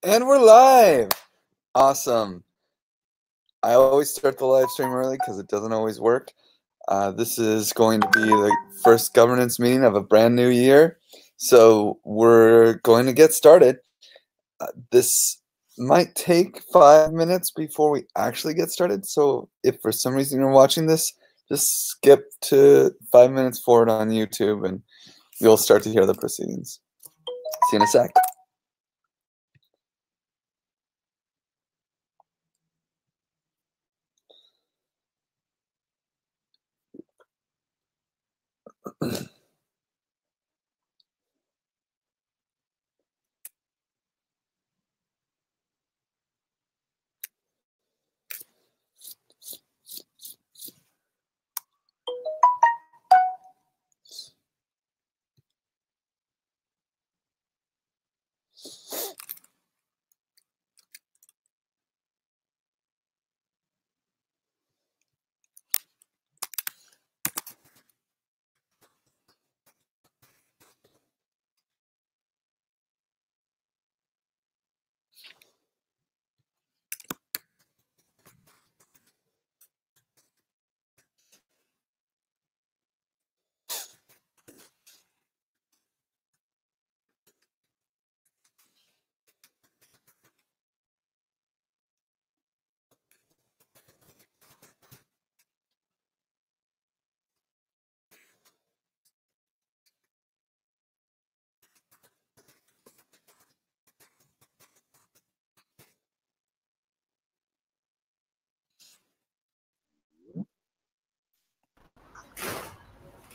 And we're live. Awesome. I always start the live stream early because it doesn't always work. This is going to be the first governance meeting of a brand new year. So we're going to get started. This might take 5 minutes before we actually get started. So if for some reason you're watching this, just skip to 5 minutes forward on YouTube and you'll start to hear the proceedings. See you in a sec.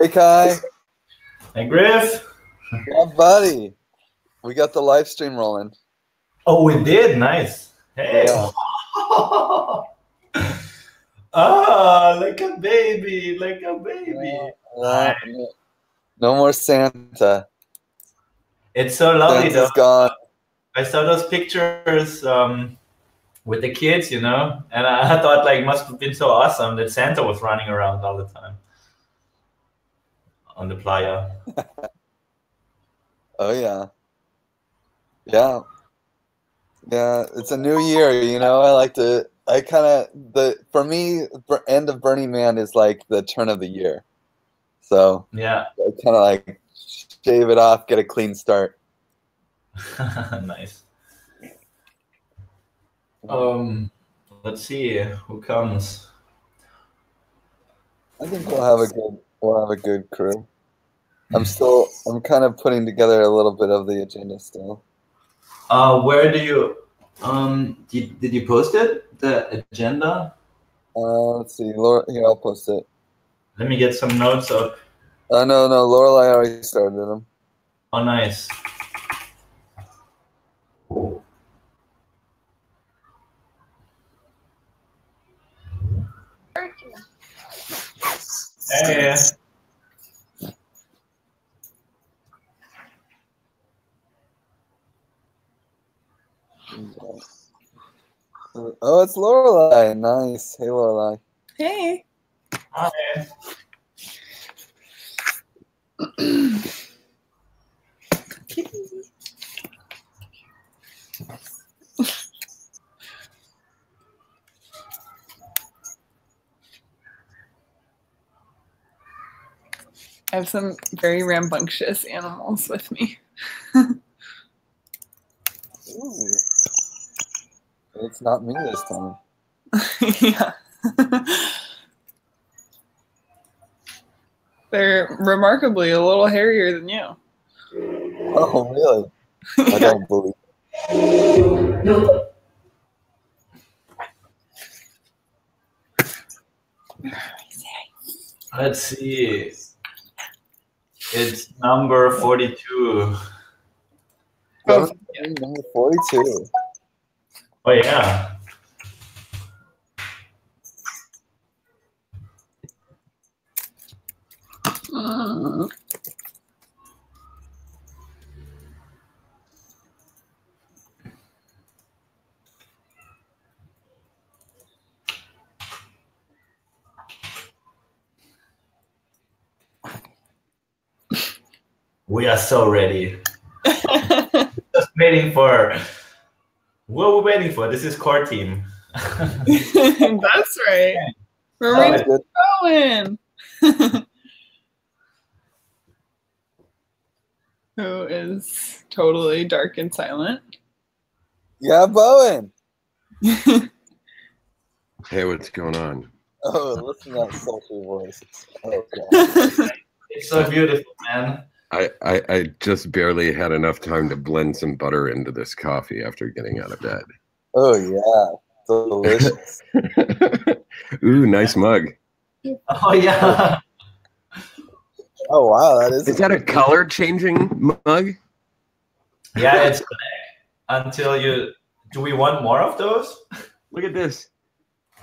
Hey, Kai. Hey, Griff. Yeah, buddy. We got the live stream rolling. Oh, we did? Nice. Hey. Yeah. Ah, like a baby, like a baby. No more Santa. It's so lovely, Santa's though. gone. I saw those pictures with the kids, you know, and I thought, like, must have been so awesome that Santa was running around all the time on the playa. Oh, yeah. Yeah. Yeah, it's a new year, you know. For me, end of Burning Man is like the turn of the year. So yeah, I kind of like shave it off, get a clean start. Nice. Let's see who comes. I think we'll have a good crew. I'm kind of putting together a little bit of the agenda still. Where do you did you post it, the agenda? Let's see, Laura. Here, I'll post it. Let me get some notes up. No, Lorelai already started them. Oh, nice. Hey. Oh, it's Lorelai. Nice. Hey, Lorelai. Hey. Hi. I have some very rambunctious animals with me. Ooh. It's not me this time. Yeah. They're remarkably a little hairier than you. Oh, really? I don't believe it. Let's see. It's number 42. Oh, number 42. Oh, yeah. We are so ready. Just waiting for What are we waiting for? This is core team. That's right. We're Love ready to go in. Who is totally dark and silent? Yeah, Bowen. Hey, what's going on? Oh, listen to that sultry voice. Oh, God. It's so beautiful, man. I just barely had enough time to blend some butter into this coffee after getting out of bed. Oh, yeah. Delicious. Ooh, nice mug. Oh yeah. Oh, wow. That is. Is that a color changing mug? Yeah, it's until you. Do we want more of those? Look at this.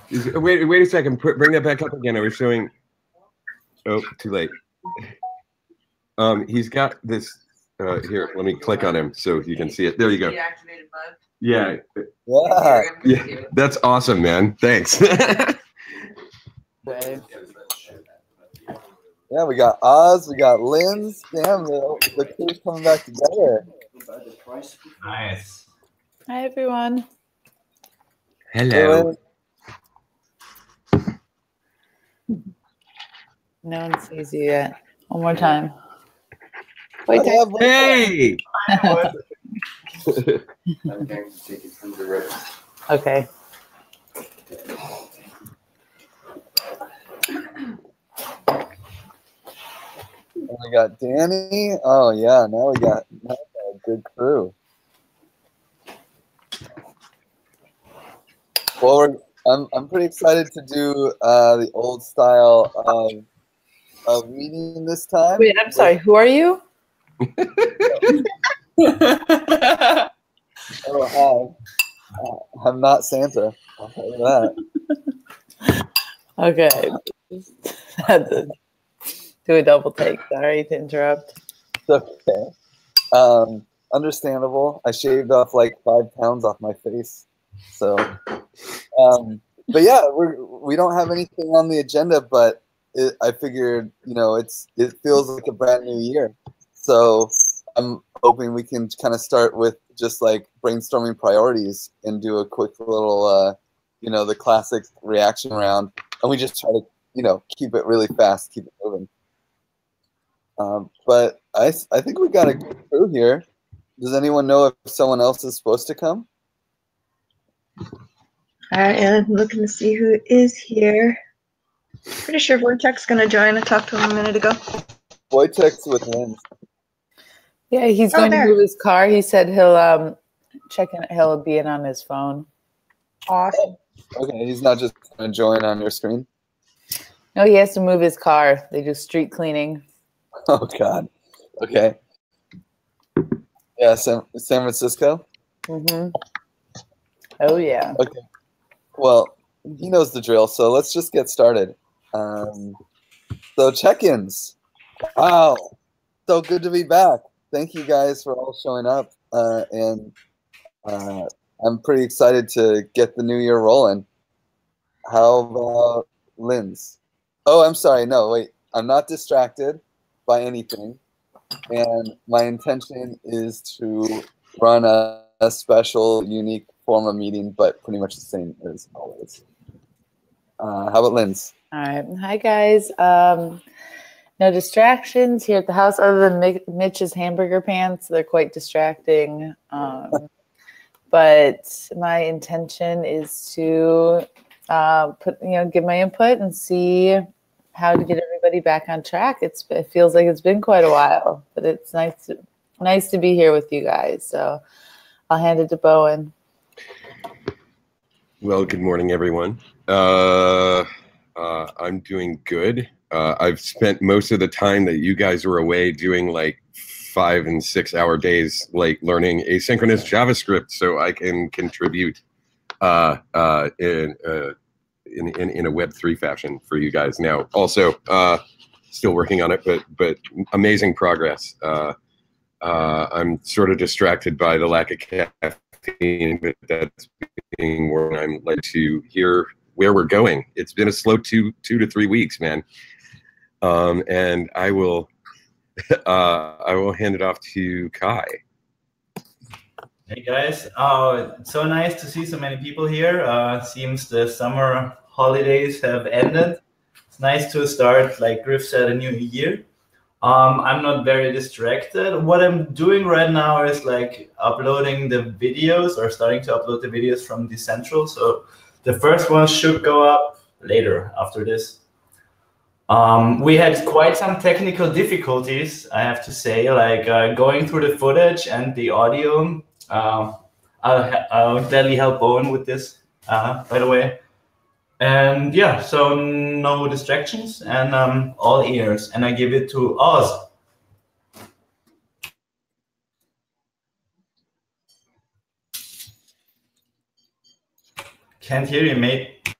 Wait a second. Bring that back up again. I was showing. Oh, too late. He's got this. Here, let me click on him so you can see it. There you go. Deactivated bug. Yeah. Yeah. Yeah. That's awesome, man. Thanks. Yeah, we got Oz, we got Lynn's. Damn, the crew's coming back together. Nice. Hi, everyone. Hello. No one sees you yet. One more time. Wait, Hey. Okay. we got Danny. Oh yeah, now we got a good crew. Well, I'm pretty excited to do the old style of meeting this time. Wait, I'm sorry. Who are you? Oh, hi. I'm not Santa. I'll tell you that. Okay. Had to do a double take. Sorry to interrupt. It's okay. Understandable. I shaved off like 5 pounds off my face. So, but yeah, we don't have anything on the agenda, but I figured, it feels like a brand new year. So I'm hoping we can kind of start with just like brainstorming priorities and do a quick little, the classic reaction round. And we just try to, keep it really fast, keep it moving. But I think we got a good crew here. Does anyone know if someone else is supposed to come? I am looking to see who is here. Pretty sure Vortex gonna join. I talked to him a minute ago. Wojtek's with Lynn. Yeah, he's Oh, going to there. move his car. He said he'll check in. He'll be in on his phone. Awesome. Okay, he's not just going to join on your screen? No, he has to move his car. They do street cleaning. Oh, God. Okay. Yeah, San Francisco? Mm-hmm. Oh, yeah. Okay. Well, he knows the drill, so let's just get started. So check-ins. Wow. So good to be back. Thank you guys for all showing up. And I'm pretty excited to get the new year rolling. How about Lynn's? Oh, I'm sorry. No, wait. I'm not distracted by anything. And my intention is to run a special, unique form of meeting, but pretty much the same as always. How about Lynn's? All right. Hi, guys. No distractions here at the house other than Mitch's hamburger pants. They're quite distracting. But my intention is to give my input and see how to get everybody back on track. It feels like it's been quite a while, but it's nice to be here with you guys. So I'll hand it to Bowen. Well, good morning, everyone. I'm doing good. I've spent most of the time that you guys were away doing like 5 and 6 hour days, like learning asynchronous JavaScript, so I can contribute in a Web3 fashion for you guys now. Also, still working on it, but amazing progress. I'm sort of distracted by the lack of caffeine, but that's being where I'm led to hear where we're going. It's been a slow two to 3 weeks, man. And I will hand it off to Kai. Hey guys, it's so nice to see so many people here. Seems the summer holidays have ended. It's nice to start, like Griff said, a new year. I'm not very distracted. What I'm doing right now is like uploading the videos or starting to upload the videos from Decentral. So the first one should go up later after this. We had quite some technical difficulties, I have to say, like going through the footage and the audio. I'll gladly help Owen with this, by the way. And yeah, so no distractions and all ears. And I give it to Oz. Can't hear you, mate.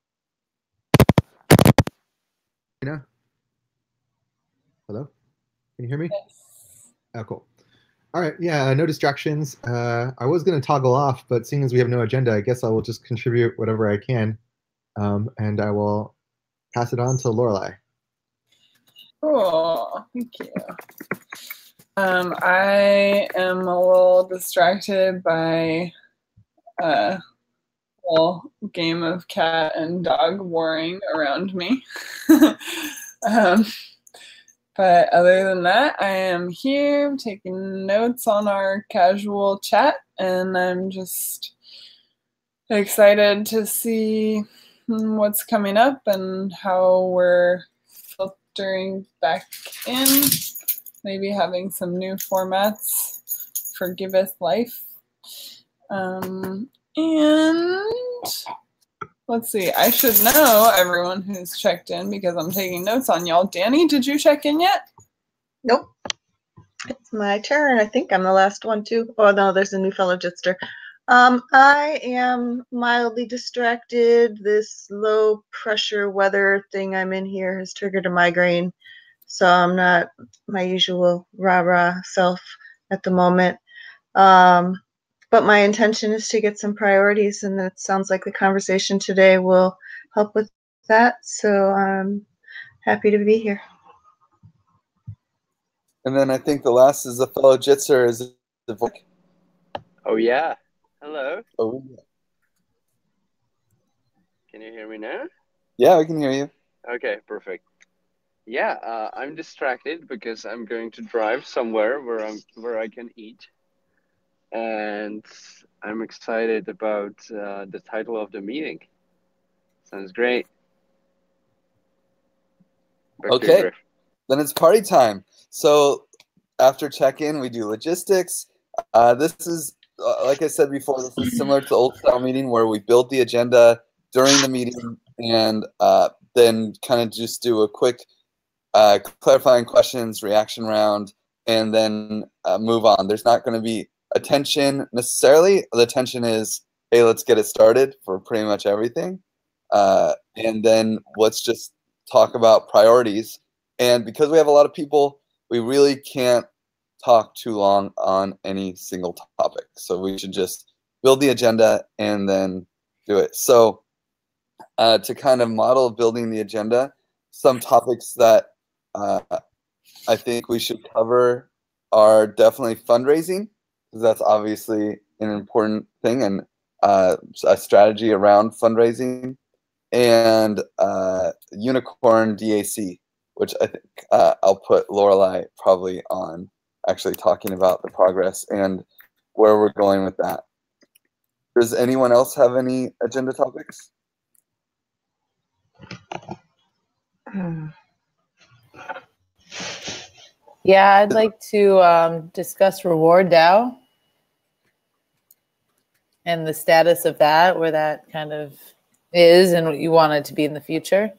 Hello? Can you hear me? Yes. Oh, cool. All right. Yeah, no distractions. I was going to toggle off, but seeing as we have no agenda, I guess I will just contribute whatever I can, and I will pass it on to Lorelai. Cool. Thank you. I am a little distracted by a whole game of cat and dog warring around me. But other than that, I am here taking notes on our casual chat, and I'm just excited to see what's coming up and how we're filtering back in, maybe having some new formats for Giveth Life. And let's see, I should know everyone who's checked in because I'm taking notes on y'all. Danny, did you check in yet? Nope. It's my turn. I think I'm the last one too. Oh no, there's a new fellow Jitster. I am mildly distracted. This low pressure weather thing I'm in here has triggered a migraine, so I'm not my usual rah-rah self at the moment. But my intention is to get some priorities, and it sounds like the conversation today will help with that. So I'm happy to be here. And then I think the last is the fellow Jitzer. Is the voice? Oh yeah. Hello. Oh. Can you hear me now? Yeah, I can hear you. Okay, perfect. Yeah, I'm distracted because I'm going to drive somewhere where I can eat, and I'm excited about the title of the meeting. Sounds great. Back to you, Okay, Griff. then it's party time. So after check-in, we do logistics. This is, like I said before, this is similar to the old style meeting where we build the agenda during the meeting and then kind of just do a quick clarifying questions, reaction round, and then move on. There's not going to be attention necessarily. The attention is, hey, let's get it started for pretty much everything. And then let's just talk about priorities. And because we have a lot of people, we really can't talk too long on any single topic. So we should just build the agenda and then do it. So to kind of model building the agenda, some topics that I think we should cover are definitely fundraising, because that's obviously an important thing, and a strategy around fundraising, and unicorn DAC, which I think I'll put Lorelai probably on, actually talking about the progress and where we're going with that. Does anyone else have any agenda topics? Yeah, I'd like to discuss Reward DAO and the status of that, where that kind of is and what you want it to be in the future.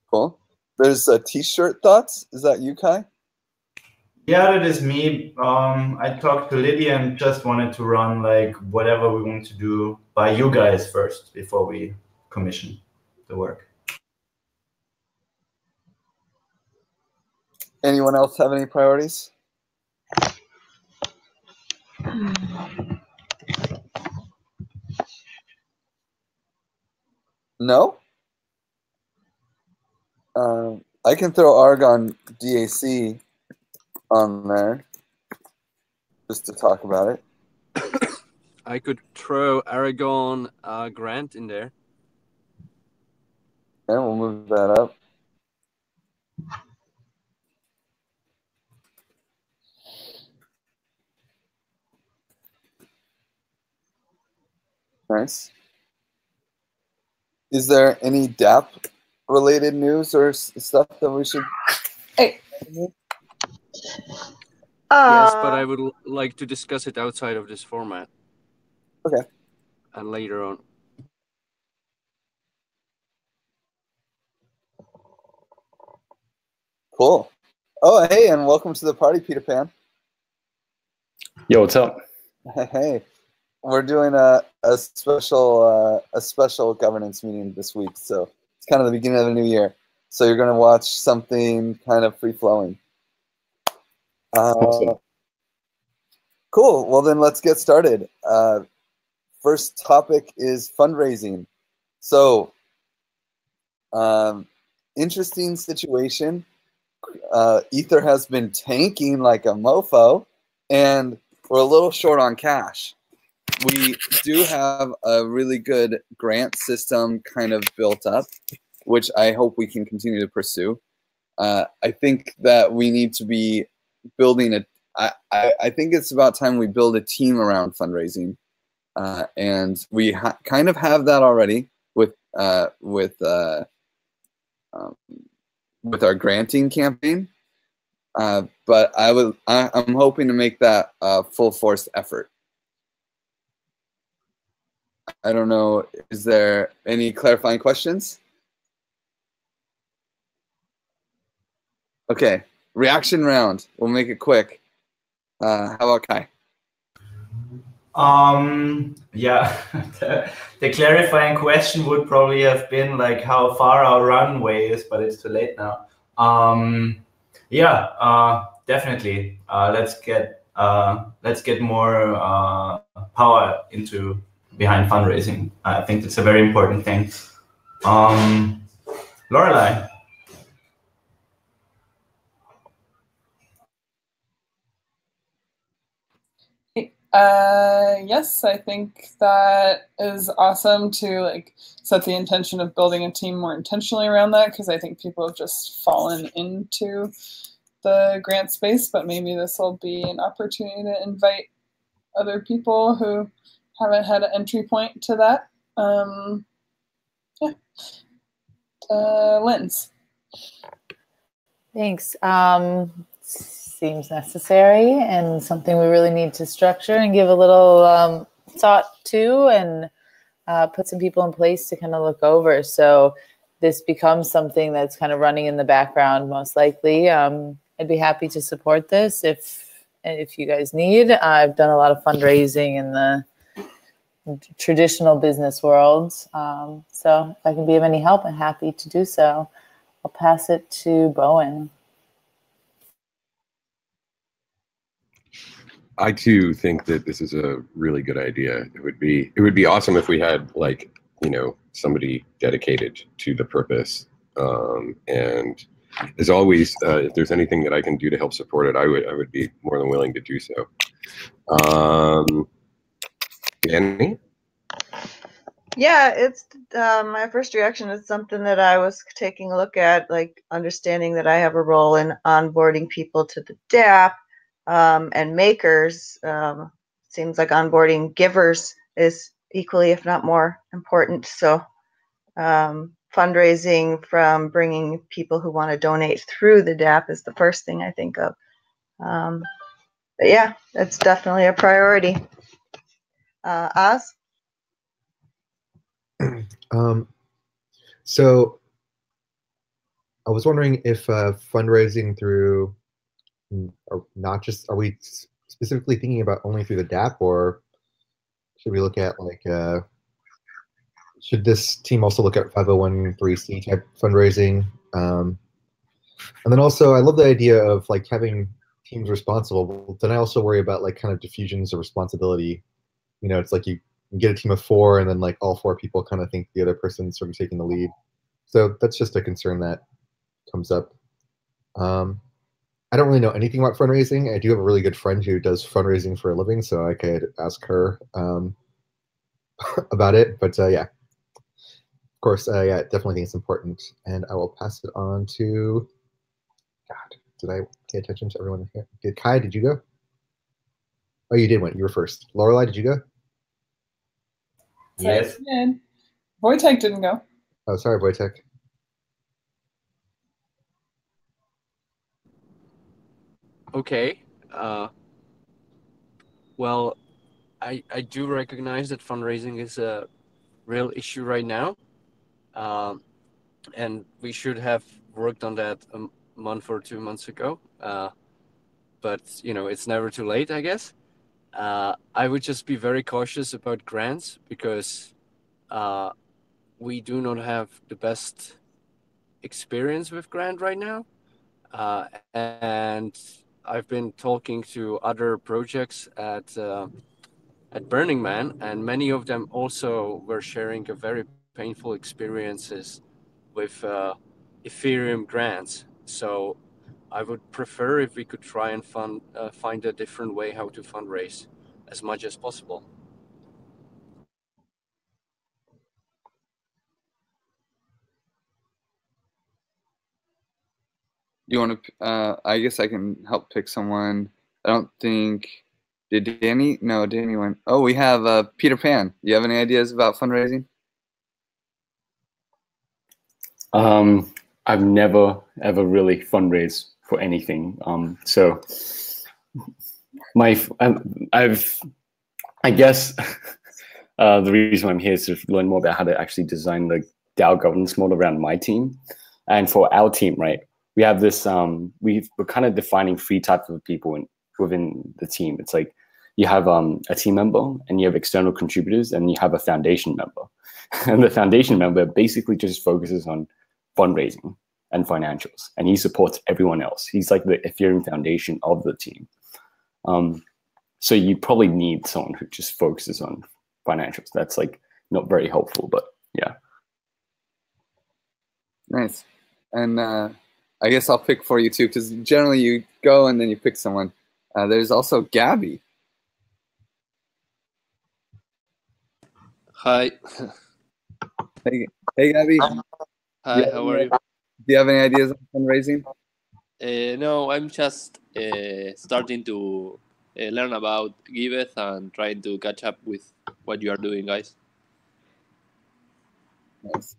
Cool. There's t-shirt thoughts. Is that you, Kai? Yeah, that is me. I talked to Lydia and just wanted to run like whatever we want to do by you guys first before we commission the work. Anyone else have any priorities? No? I can throw Argon DAC on there. just to talk about it. I could throw Aragon Grant in there. And we'll move that up. Nice. Is there any DApp related news or stuff that we should? Hey. Yes, but I would like to discuss it outside of this format. Okay. And later on. Cool. Oh, hey, and welcome to the party, Peter Pan. Yo, what's up? Hey, we're doing a special governance meeting this week, so it's kind of the beginning of the new year. So you're going to watch something kind of free flowing. Awesome. Cool. Well, then let's get started. First topic is fundraising. So, interesting situation. Ether has been tanking like a mofo, and we're a little short on cash. We do have a really good grant system kind of built up, which I hope we can continue to pursue. I think that we need to be building a. I think it's about time we build a team around fundraising, and we kind of have that already with our granting campaign. But I'm hoping to make that a full force effort. I don't know. Is there any clarifying questions? Okay, reaction round. We'll make it quick. How about Kai? Yeah, the clarifying question would probably have been like how far our runway is, but it's too late now. Yeah, definitely. Let's get more power into behind fundraising. I think it's a very important thing. Lorelei. Yes, I think that is awesome to like set the intention of building a team more intentionally around that, because I think people have just fallen into the grant space, but maybe this will be an opportunity to invite other people who haven't had an entry point to that. Yeah. Linz. Thanks. Seems necessary and something we really need to structure and give a little thought to, and put some people in place to kind of look over. So this becomes something that's kind of running in the background, most likely. I'd be happy to support this if you guys need. I've done a lot of fundraising in the traditional business world. So if I can be of any help, I'm happy to do so. I'll pass it to Bowen. I too think that this is a really good idea. It would be awesome if we had somebody dedicated to the purpose. And as always, if there's anything that I can do to help support it, I would be more than willing to do so. Danny? Yeah, it's my first reaction is something that I was taking a look at, like understanding that I have a role in onboarding people to the DApp. And makers, seems like onboarding givers is equally, if not more, important. So fundraising from bringing people who want to donate through the DApp is the first thing I think of. But yeah, that's definitely a priority. Oz? So I was wondering if fundraising through, are we specifically thinking about only through the DApp, or should we look at should this team also look at 501(c) type fundraising? And then also, I love the idea of having teams responsible, but then I also worry about kind of diffusions of responsibility. It's like you get a team of 4, and then all 4 people kind of think the other person's sort of taking the lead. So that's just a concern that comes up. I don't really know anything about fundraising. I do have a really good friend who does fundraising for a living, so I could ask her about it. But yeah, of course, yeah, definitely think it's important. And I will pass it on to, God, did I pay attention to everyone here? Did Kai, did you go? Oh, you did win. You were first. Lorelai, did you go? Yes. Wojtek didn't go. Oh, sorry, Wojtek. Okay. Well, I do recognize that fundraising is a real issue right now. And we should have worked on that a month or 2 months ago. But, you know, it's never too late, I guess. I would just be very cautious about grants because we do not have the best experience with grant right now. And I've been talking to other projects at Burning Man, and many of them also were sharing a very painful experiences with Ethereum grants. So I would prefer if we could try and find a different way how to fundraise as much as possible. You want to? I guess I can help pick someone. I don't think. Did Danny? No, Danny went. Oh, we have Peter Pan. Do you have any ideas about fundraising? I've never ever really fundraised for anything. So I guess the reason I'm here is to learn more about how to actually design the DAO governance model around my team. And for our team, right, we have this, we're kind of defining 3 types of people within the team. It's like you have a team member, and you have external contributors, and you have a foundation member. And the foundation member basically just focuses on fundraising and financials, and he supports everyone else. He's like the Ethereum foundation of the team. So you probably need someone who just focuses on financials. That's like not very helpful, but yeah. Nice. And I guess I'll pick for you too, because generally you go and then you pick someone. There's also Gabby. Hi. Hey, Gabby. Hi, how are you? Do you have any ideas on fundraising? No, I'm just starting to learn about Giveth and trying to catch up with what you are doing, guys. Nice.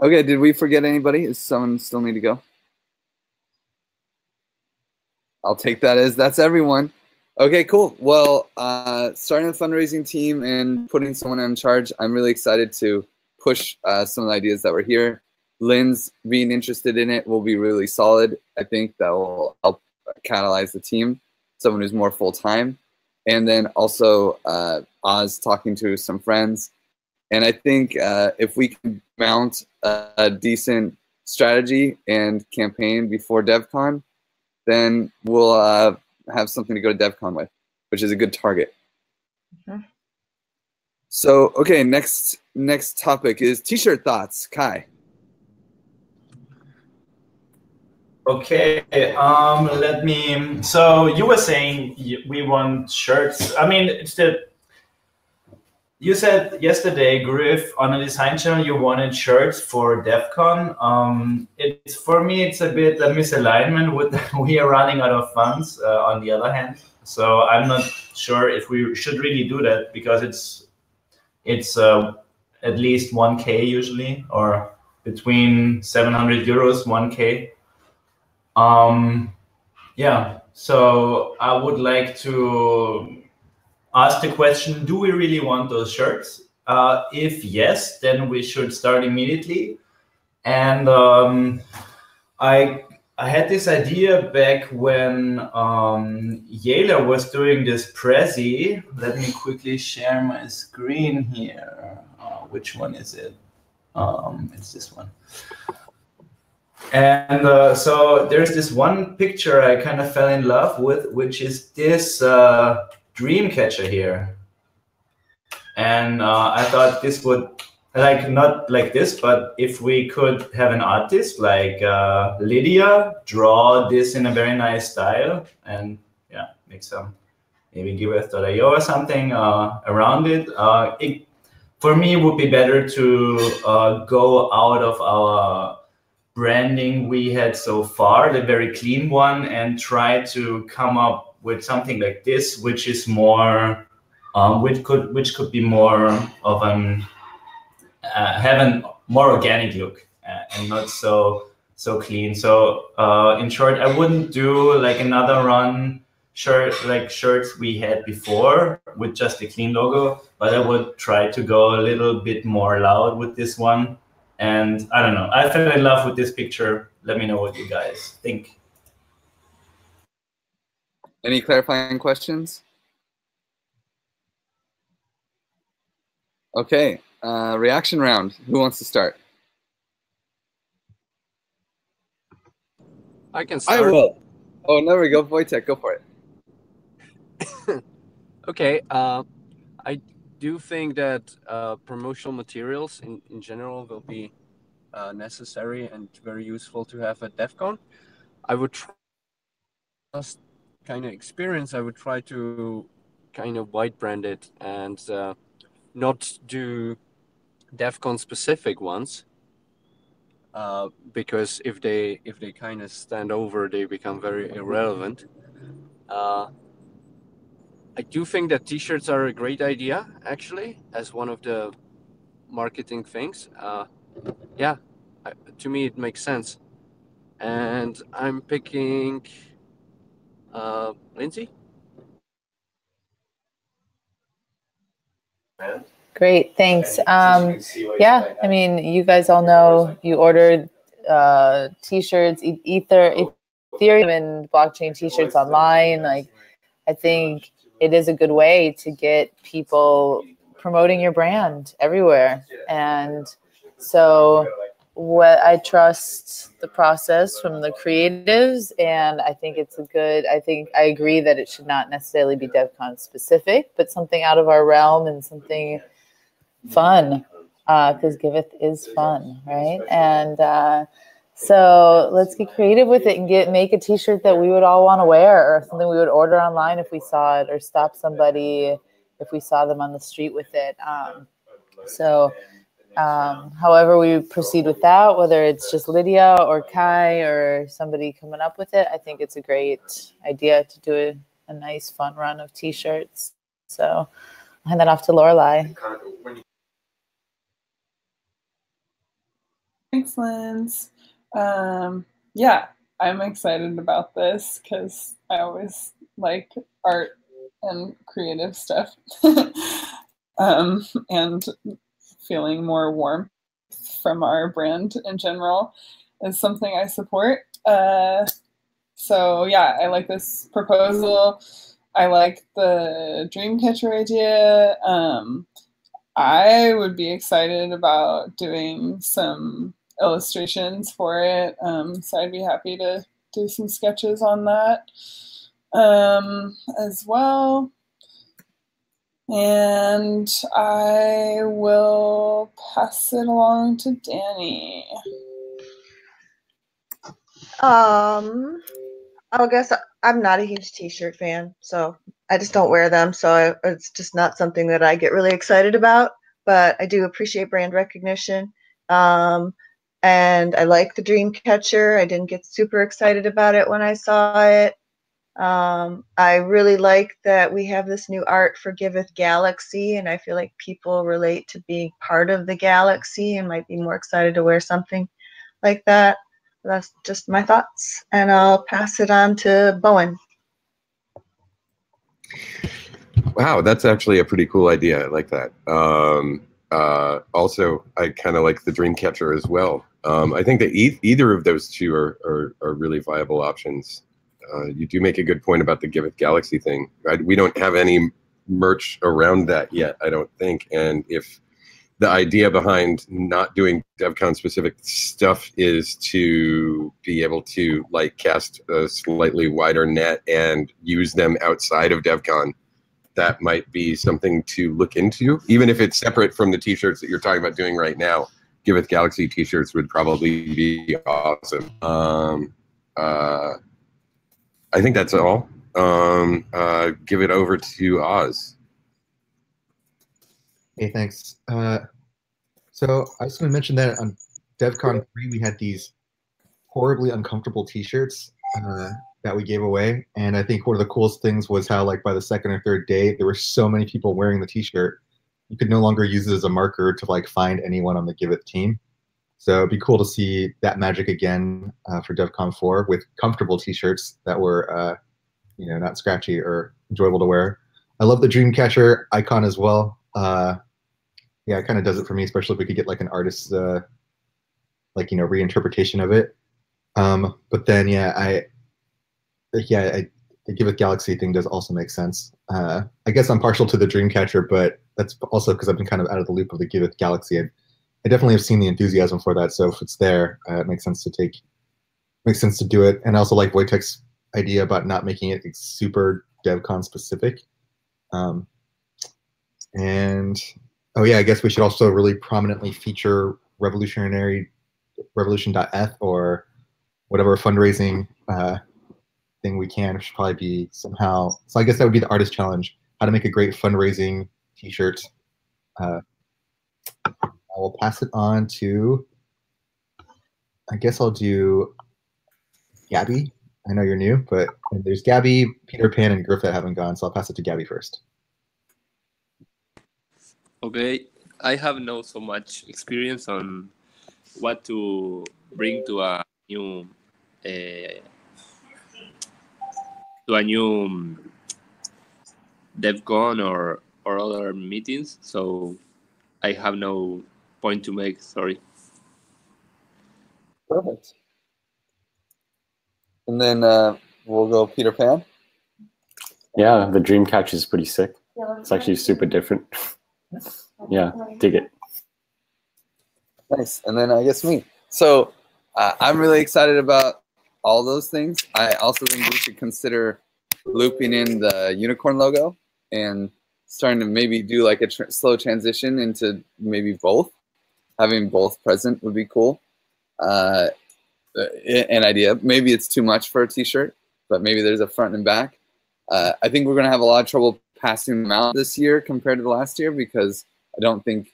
Okay, did we forget anybody? Does someone still need to go? I'll take that as that's everyone. Okay, cool. Well, starting a fundraising team and putting someone in charge, I'm really excited to push some of the ideas that were here. Lynn's being interested in it will be really solid. I think that will help catalyze the team, someone who's more full-time. And then also Oz talking to some friends. And I think if we can mount a decent strategy and campaign before DevCon, then we'll have something to go to DevCon with, which is a good target. Mm-hmm. So, okay, next topic is t-shirt thoughts. Kai. Okay, let me. So you were saying we want shirts. I mean, you said yesterday, Griff, on a design channel, you wanted shirts for DevCon. It's for me, it's a bit a misalignment with we are running out of funds. On the other hand, so I'm not sure if we should really do that because it's at least 1K usually, or between 700 euros, 1K. Yeah, so I would like to ask the question, do we really want those shirts? If yes, then we should start immediately. And I had this idea back when Yela was doing this Prezi. Let me quickly share my screen here. Which one is it? It's this one. And so there's this one picture I kind of fell in love with, which is this dream catcher here. And I thought this would like not like this, but if we could have an artist like Lydia draw this in a very nice style and yeah, make some maybe giveth.io or something around it. It for me it would be better to go out of our branding we had so far, the very clean one, and try to come up with something like this, which is more, which could be more of an have a more organic look and not so clean. So in short, I wouldn't do like another run shirt like shirts we had before with just a clean logo, but I would try to go a little bit more loud with this one. And I don't know, I fell in love with this picture. Let me know what you guys think. Any clarifying questions? Okay, reaction round. Who wants to start? I can start. I will. Oh, there we go. Wojtek, go for it. Okay. I do think that promotional materials in general will be necessary and very useful to have at DEF CON. I would try just kind of experience. I would try to kind of white brand it and not do DEF CON specific ones. Because if they kind of stand over, they become very irrelevant. I do think that T-shirts are a great idea, actually, as one of the marketing things. Yeah, to me it makes sense. And I'm picking Lindsay. Great, thanks. Yeah, I mean, you guys all know you ordered T-shirts, Ethereum and blockchain T-shirts online. Like, I think it is a good way to get people promoting your brand everywhere. And so I trust the process from the creatives, and I think it's I agree that it should not necessarily be DevCon specific, but something out of our realm and something fun, because Giveth is fun, right? And so let's get creative with it and make a T-shirt that we would all want to wear, or something we would order online if we saw it, or stop somebody if we saw them on the street with it. However we proceed with that, whether it's just Lydia or Kai or somebody coming up with it, I think it's a great idea to do a nice fun run of T-shirts. So I'll hand that off to Lorelai. Thanks, Linz. Yeah, I'm excited about this because I always like art and creative stuff. And feeling more warmth from our brand in general is something I support. So yeah, I like this proposal. I like the Dreamcatcher idea. I would be excited about doing some illustrations for it. So I'd be happy to do some sketches on that as well. And I will pass it along to Danny. I guess I'm not a huge T-shirt fan, so I just don't wear them. So it's just not something that I get really excited about. But I do appreciate brand recognition, and I like the Dreamcatcher. I didn't get super excited about it when I saw it. I really like that we have this new art for Giveth Galaxy, and I feel like people relate to being part of the galaxy and might be more excited to wear something like that. That's just my thoughts, and I'll pass it on to Bowen. Wow, that's actually a pretty cool idea. I like that. Also, I kind of like the Dreamcatcher as well. I think that either of those two are really viable options. You do make a good point about the Giveth Galaxy thing. We don't have any merch around that yet, I don't think. And if the idea behind not doing DevCon specific stuff is to be able to like cast a slightly wider net and use them outside of DevCon, that might be something to look into, even if it's separate from the t-shirts that you're talking about doing right now. Giveth Galaxy t-shirts would probably be awesome. I think that's all. Give it over to Oz. Hey, thanks. So I was going to mention that on DevCon 3, we had these horribly uncomfortable t-shirts that we gave away. And I think one of the coolest things was how, like, by the second or third day, there were so many people wearing the t-shirt, you could no longer use it as a marker to, like, find anyone on the Giveth team. So it'd be cool to see that magic again for DevCon 4 with comfortable t-shirts that were, you know, not scratchy or enjoyable to wear. I love the Dreamcatcher icon as well. Yeah, it kind of does it for me, especially if we could get like an artist's, like, you know, reinterpretation of it. But then, yeah, the Giveth Galaxy thing does also make sense. I guess I'm partial to the Dreamcatcher, but that's also because I've been kind of out of the loop of the Giveth Galaxy. I definitely have seen the enthusiasm for that, so if it's there, it makes sense to do it. And I also like Wojtek's idea about not making it super DevCon specific. And oh yeah, I guess we should also really prominently feature revolution.eth or whatever fundraising thing we can. It should probably be somehow. So I guess that would be the artist challenge: how to make a great fundraising T-shirt. I will pass it on to. I guess I'll do Gabby. I know you're new, but there's Gabby, Peter Pan, and Griff that haven't gone, so I'll pass it to Gabby first. Okay, I have no so much experience on what to bring to a new DevCon or other meetings, so I have no point to make. Sorry. Perfect. And then we'll go Peter Pan. Yeah, the Dreamcatcher is pretty sick. It's actually super different. Yeah, dig it. Nice. And then I guess me. So I'm really excited about all those things. I also think we should consider looping in the unicorn logo and starting to maybe do like a slow transition into maybe both. Having both present would be cool. An idea. Maybe it's too much for a t-shirt, but maybe there's a front and back. I think we're going to have a lot of trouble passing them out this year compared to the last year because I don't think,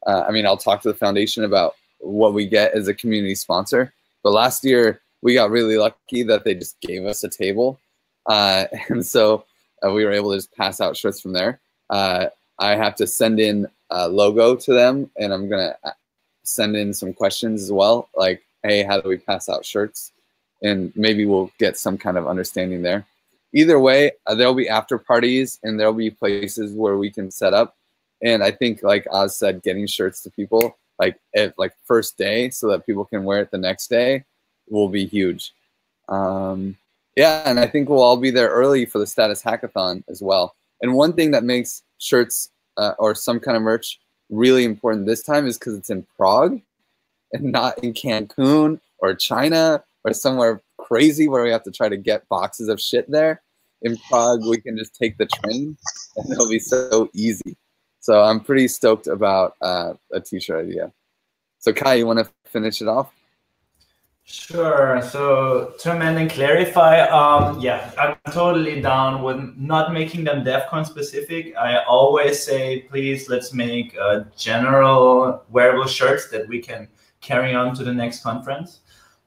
I mean, I'll talk to the foundation about what we get as a community sponsor. But last year, we got really lucky that they just gave us a table. And so we were able to just pass out shirts from there. I have to send in a logo to them, and I'm going to send in some questions as well, like, hey, how do we pass out shirts? And maybe we'll get some kind of understanding there. Either way, there'll be after parties and there'll be places where we can set up. And I think, like Oz said, getting shirts to people like at like first day so that people can wear it the next day will be huge. Yeah, and I think we'll all be there early for the status hackathon as well. And one thing that makes shirts or some kind of merch really important this time is because it's in Prague and not in Cancun or China or somewhere crazy where we have to try to get boxes of shit there. In Prague, we can just take the train and it'll be so easy. So I'm pretty stoked about a t-shirt idea. So Kai, you want to finish it off? Sure. So to amend and clarify, yeah, I'm totally down with not making them DevCon specific. I always say, please, let's make general wearable shirts that we can carry on to the next conference.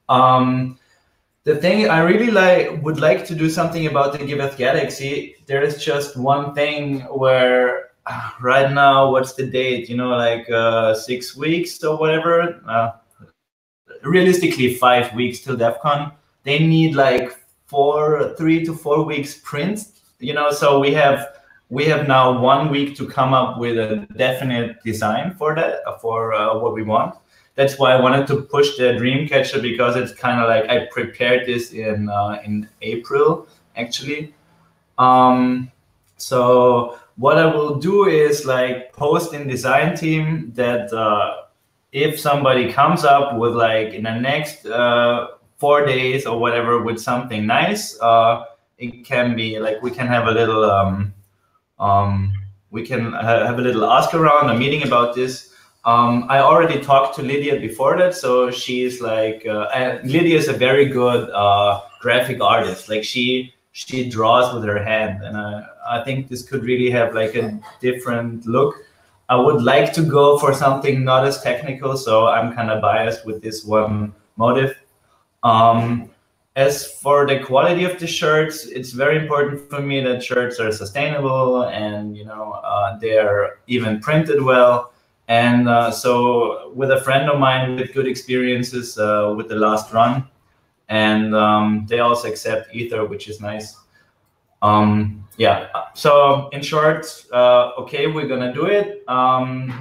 The thing I really would like to do something about the Giveth Galaxy. There is just one thing where right now, what's the date? You know, like 6 weeks or whatever. Realistically 5 weeks till DevCon. They need like 3 to 4 weeks print. You know, so we have now 1 week to come up with a definite design for that, for what we want. That's why I wanted to push the Dreamcatcher, because it's kind of like I prepared this in April, actually. So what I will do is like post in design team that if somebody comes up with like in the next 4 days or whatever with something nice, it can be like we can have a little we can have a little ask around, a meeting about this. I already talked to Lydia before that, so she's like, Lydia is a very good graphic artist. Like she draws with her hand, and I think this could really have like a different look. I would like to go for something not as technical, so I'm kind of biased with this one motive. As for the quality of the shirts, it's very important for me that shirts are sustainable and they're even printed well. And so with a friend of mine with good experiences with the last run, and they also accept Ether, which is nice. Yeah, so in short, okay, we're gonna do it.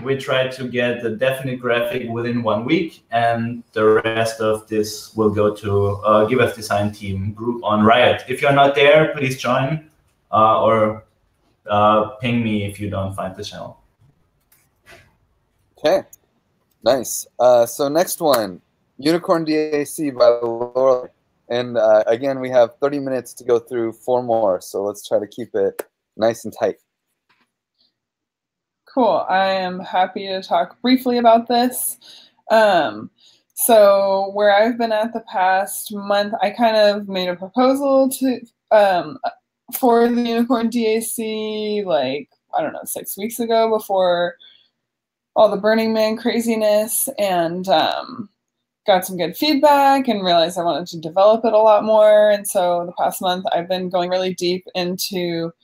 We try to get the definite graphic within 1 week, and the rest of this will go to Give Us Design team group on Riot. If you're not there, please join or ping me if you don't find the channel. Okay, nice. So next one, Unicorn DAC by Laura. And again, we have 30 minutes to go through 4 more, so let's try to keep it nice and tight. Cool. I am happy to talk briefly about this. So where I've been at the past month, I kind of made a proposal to for the Unicorn DAC, like, I don't know, 6 weeks ago before all the Burning Man craziness, and got some good feedback and realized I wanted to develop it a lot more. And so the past month, I've been going really deep into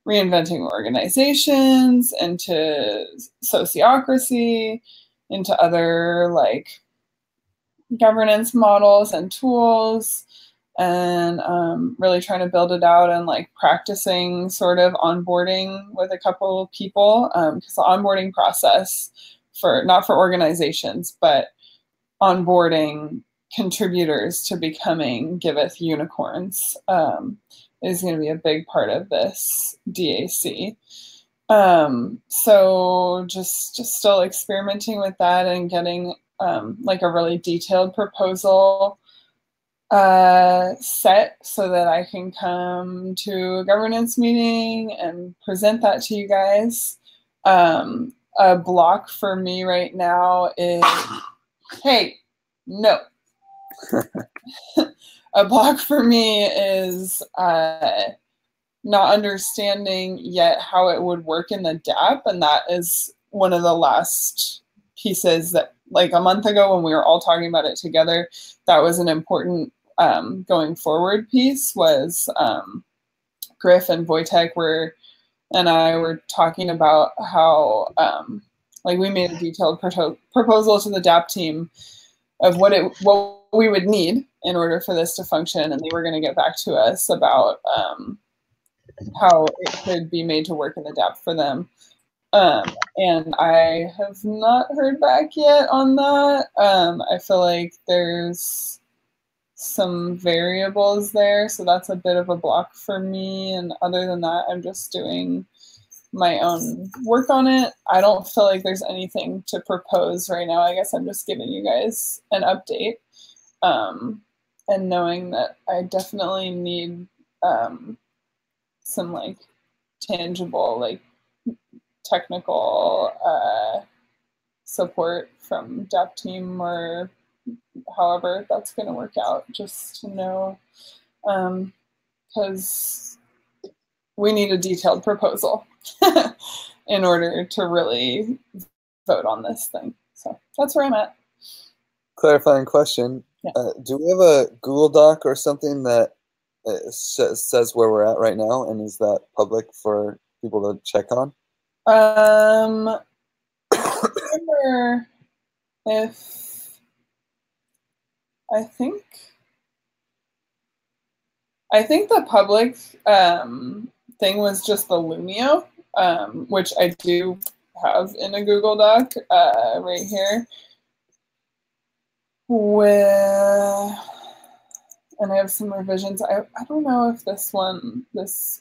reinventing organizations, into sociocracy, into other like governance models and tools, and really trying to build it out and like practicing sort of onboarding with a couple of people, because the onboarding process for not for organizations, but onboarding contributors to becoming Giveth unicorns is going to be a big part of this DAC. So just still experimenting with that and getting like a really detailed proposal set so that I can come to a governance meeting and present that to you guys. A block for me right now is, hey, no. A block for me is not understanding yet how it would work in the DApp, and that is one of the last pieces that, like a month ago when we were all talking about it together, that was an important going forward piece, was Griff and Wojtek and I were talking about how like we made a detailed proposal to the DApp team of what we would need in order for this to function, and they were going to get back to us about how it could be made to work in the DApp for them. And I have not heard back yet on that. I feel like there's some variables there, so that's a bit of a block for me. And other than that, I'm just doing my own work on it. I don't feel like there's anything to propose right now. I guess I'm just giving you guys an update, and knowing that I definitely need some like tangible, like technical support from DApp team, or however that's going to work out, just to know, because we need a detailed proposal in order to really vote on this thing. So that's where I'm at. Clarifying question. Yeah. Do we have a Google Doc or something that says where we're at right now, and is that public for people to check on? I remember if I think the public thing was just the Lumio, which I do have in a Google Doc right here. And I have some revisions. I don't know if this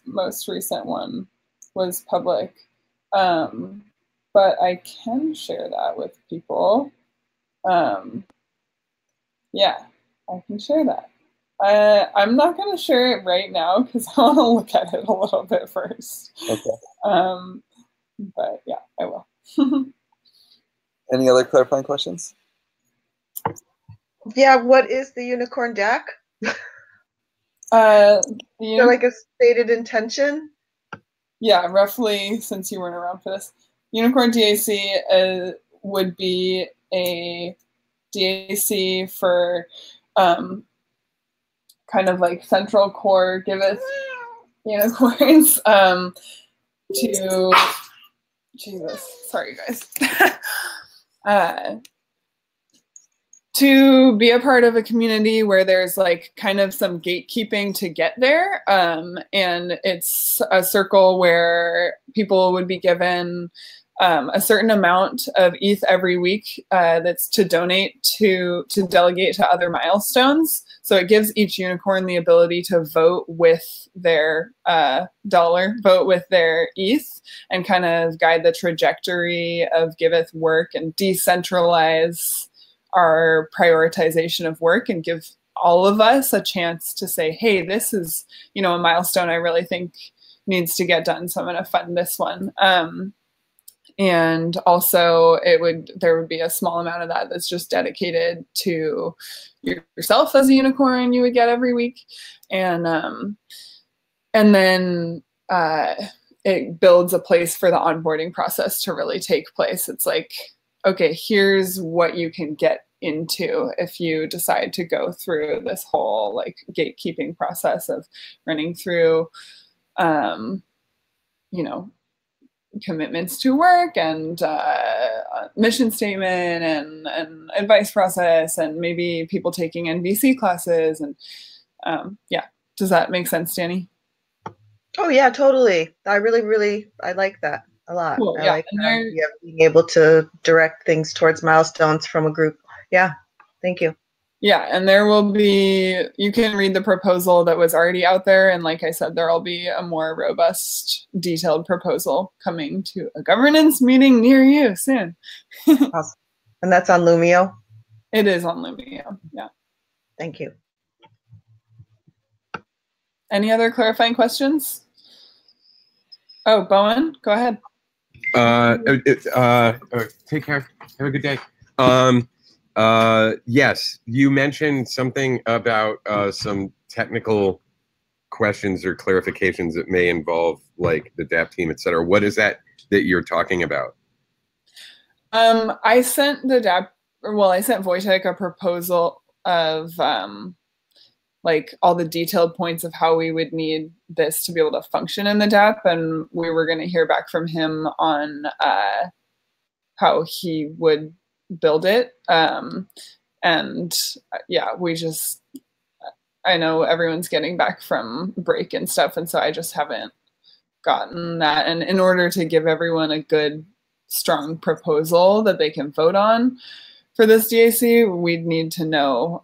most recent one was public, but I can share that with people. Yeah, I can share that. I'm not going to share it right now because I want to look at it a little bit first. Okay. But yeah, I will. Any other clarifying questions? Yeah, what is the unicorn DAC? So like a stated intention? Yeah, roughly, since you weren't around for this. Unicorn DAC would be a DAC for kind of like central core giveth unicorns to Jesus, sorry guys. To be a part of a community where there's like kind of some gatekeeping to get there. And it's a circle where people would be given a certain amount of ETH every week that's to donate to delegate to other milestones. So it gives each unicorn the ability to vote with their vote with their ETH, and kind of guide the trajectory of Giveth work and decentralize our prioritization of work and give all of us a chance to say, hey, this is, a milestone I really think needs to get done, so I'm going to fund this one. And also there would be a small amount of that that's just dedicated to yourself as a unicorn you would get every week. And then it builds a place for the onboarding process to really take place. It's like, okay, here's what you can get into if you decide to go through this whole like gatekeeping process of running through, commitments to work and mission statement and advice process, and maybe people taking NVC classes. And yeah, does that make sense, Danny? Oh yeah, totally. I like that a lot. Cool, I yeah. like being able to direct things towards milestones from a group. Yeah, thank you. Yeah, and there will be, you can read the proposal that was already out there, and like I said, there will be a more robust, detailed proposal coming to a governance meeting near you soon. Awesome. And that's on Lumio? It is on Lumio, yeah. Thank you. Any other clarifying questions? Oh, Bowen, go ahead. Take care. Have a good day. Yes, you mentioned something about some technical questions or clarifications that may involve like the DAP team, et cetera. What is that you're talking about? I sent I sent Wojtek a proposal of like all the detailed points of how we would need this to be able to function in the DAP, and we were going to hear back from him on how he would build it. And yeah, I know everyone's getting back from break and stuff, and so I just haven't gotten that. And in order to give everyone a good, strong proposal that they can vote on for this DAC, we'd need to know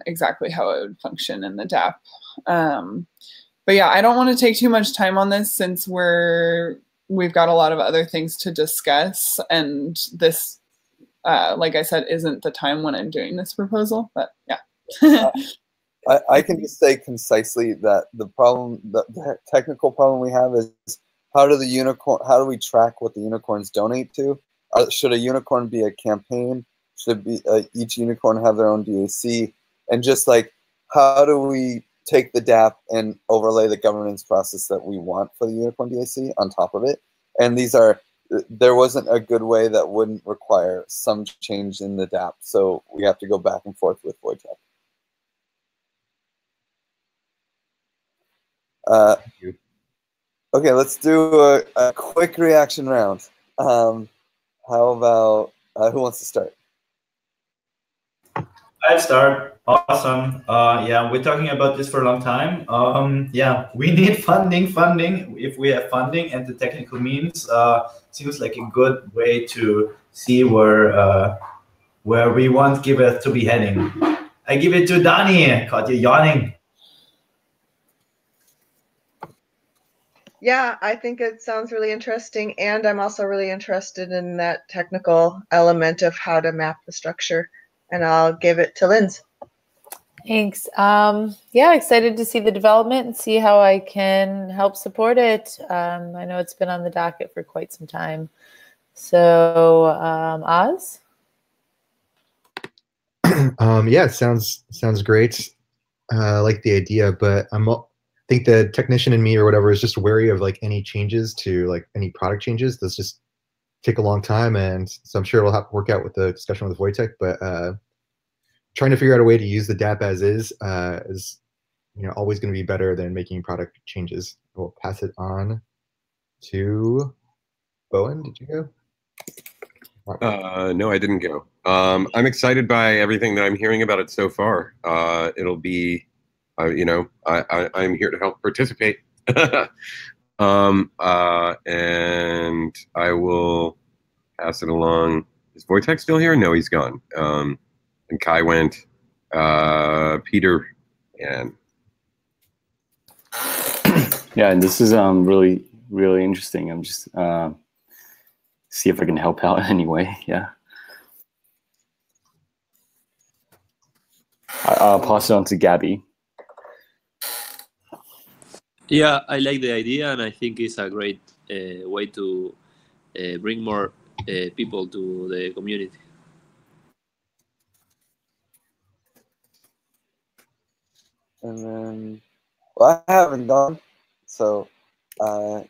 exactly how it would function in the DAP. But yeah, I don't want to take too much time on this since we've got a lot of other things to discuss, and this, like I said, isn't the time when I'm doing this proposal, but yeah. I can just say concisely that the technical problem we have is how do we track what the unicorns donate to? Should a unicorn be a campaign? Should be each unicorn have their own DAC? And just like, how do we take the DAP and overlay the governance process that we want for the unicorn DAC on top of it? And there wasn't a good way that wouldn't require some change in the DAP, so we have to go back and forth with Wojtek. Okay, let's do a quick reaction round. How about who wants to start? I'll start. Awesome. Yeah, we're talking about this for a long time. Yeah, we need funding. If we have funding and the technical means, seems like a good way to see where we want Giveth to be heading. I give it to Donnie. Caught you yawning. Yeah, I think it sounds really interesting, and I'm also really interested in that technical element of how to map the structure, and I'll give it to Linz. Thanks. Yeah, excited to see the development and see how I can help support it. I know it's been on the docket for quite some time. So, Oz? Yeah, sounds great. I like the idea, but I think the technician in me or whatever is just wary of like any changes to like any product changes. Those just take a long time, and so I'm sure we'll have to work out with the discussion with Wojtek. But trying to figure out a way to use the DApp as is always going to be better than making product changes. We'll pass it on to Bowen. Did you go? No, I didn't go. I'm excited by everything that I'm hearing about it so far. It'll be, I'm here to help participate. And I will pass it along. Is Wojtek still here? No, he's gone. And Kai went. Peter and Yeah, and this is really, really interesting. I'm just see if I can help out anyway. Yeah. I'll pass it on to Gabby. Yeah, I like the idea, and I think it's a great way to bring more people to the community. And then, well, I haven't gone, so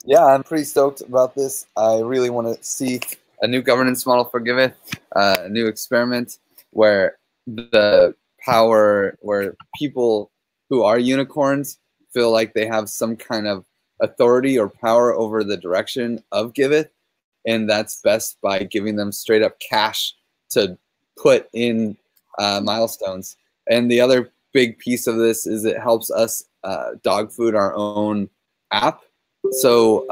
yeah, I'm pretty stoked about this. I really want to see a new governance model for Giveth, a new experiment where the power, where people who are unicorns feel like they have some kind of authority or power over the direction of Giveth, and that's best by giving them straight up cash to put in milestones. And the other big piece of this is it helps us dog food our own app. So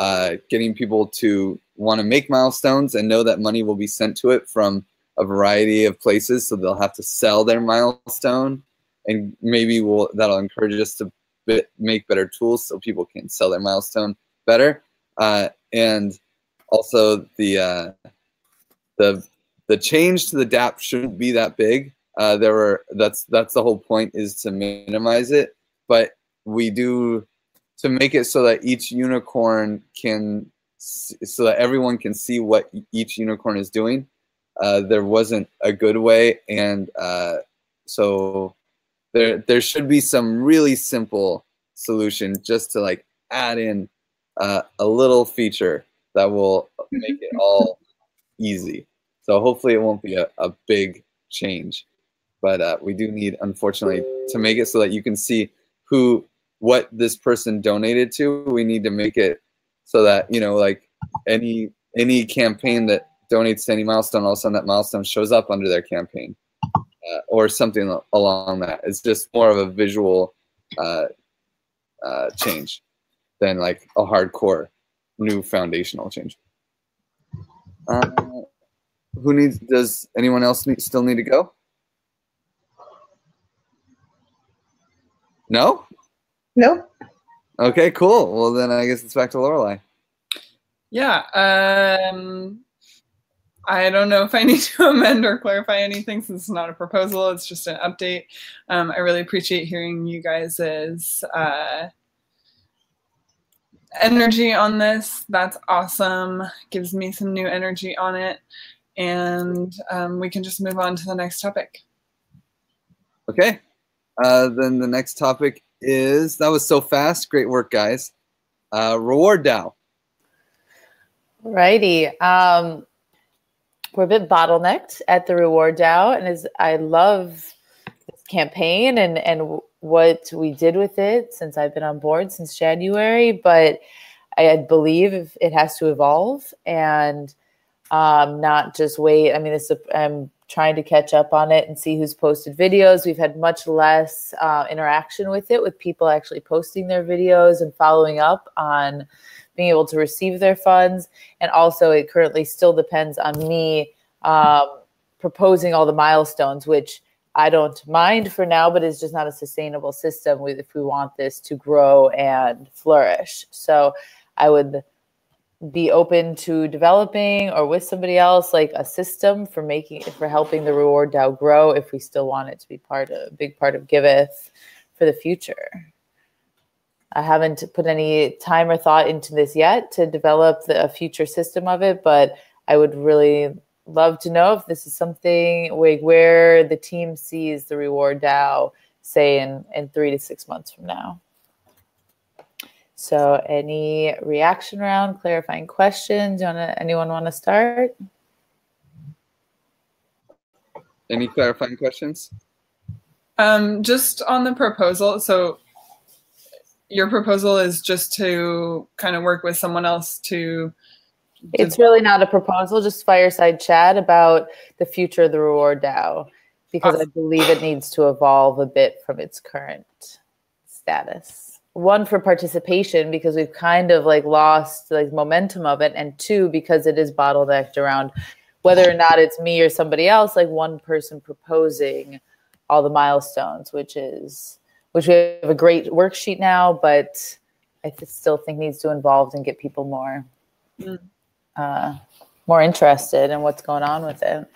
getting people to want to make milestones and know that money will be sent to it from a variety of places, so they'll have to sell their milestone, and maybe that'll encourage us to make better tools so people can sell their milestone better. And also the change to the DApp shouldn't be that big. That's the whole point, is to minimize it, but we do to make it so that each unicorn so that everyone can see what each unicorn is doing. There wasn't a good way, and so there should be some really simple solution just to like add in a little feature that will make it all easy. So hopefully it won't be a big change, but we do need, unfortunately, to make it so that you can see what this person donated to. We need to make it so that, like any campaign that donates to any milestone, all of a sudden that milestone shows up under their campaign, or something along that. It's just more of a visual change than like a hardcore new foundational change. Does anyone else still need to go? No? No. Okay, cool. Well, then I guess it's back to Lorelei. Yeah. I don't know if I need to amend or clarify anything, since it's not a proposal. It's just an update. I really appreciate hearing you guys' energy on this. That's awesome. Gives me some new energy on it. And we can just move on to the next topic. Okay. Then the next topic is, that was so fast. Great work, guys. Reward DAO. Alrighty. We're a bit bottlenecked at the Reward DAO, and I love this campaign and what we did with it since I've been on board since January, but I believe it has to evolve and not just wait. I mean, I'm trying to catch up on it and see who's posted videos. We've had much less interaction with it, with people actually posting their videos and following up on being able to receive their funds. And also, it currently still depends on me proposing all the milestones, which I don't mind for now, but it's just not a sustainable system if we want this to grow and flourish. So I would be open to developing or with somebody else like a system for helping the reward DAO grow if we still want it to be a big part of Giveth for the future. I haven't put any time or thought into this yet to develop a future system of it, but I would really love to know if this is something where the team sees the reward DAO, say in 3 to 6 months from now. So any reaction round, clarifying questions? Anyone want to start? Any clarifying questions? Just on the proposal. So your proposal is just to kind of work with someone else to... It's really not a proposal, just fireside chat about the future of the reward DAO, because I believe it needs to evolve a bit from its current status. One, for participation, because we've kind of like lost like momentum of it, and two, because it is bottlenecked around whether or not it's me or somebody else, like one person proposing all the milestones, which we have a great worksheet now, but I still think needs to evolve and get people more interested in what's going on with it.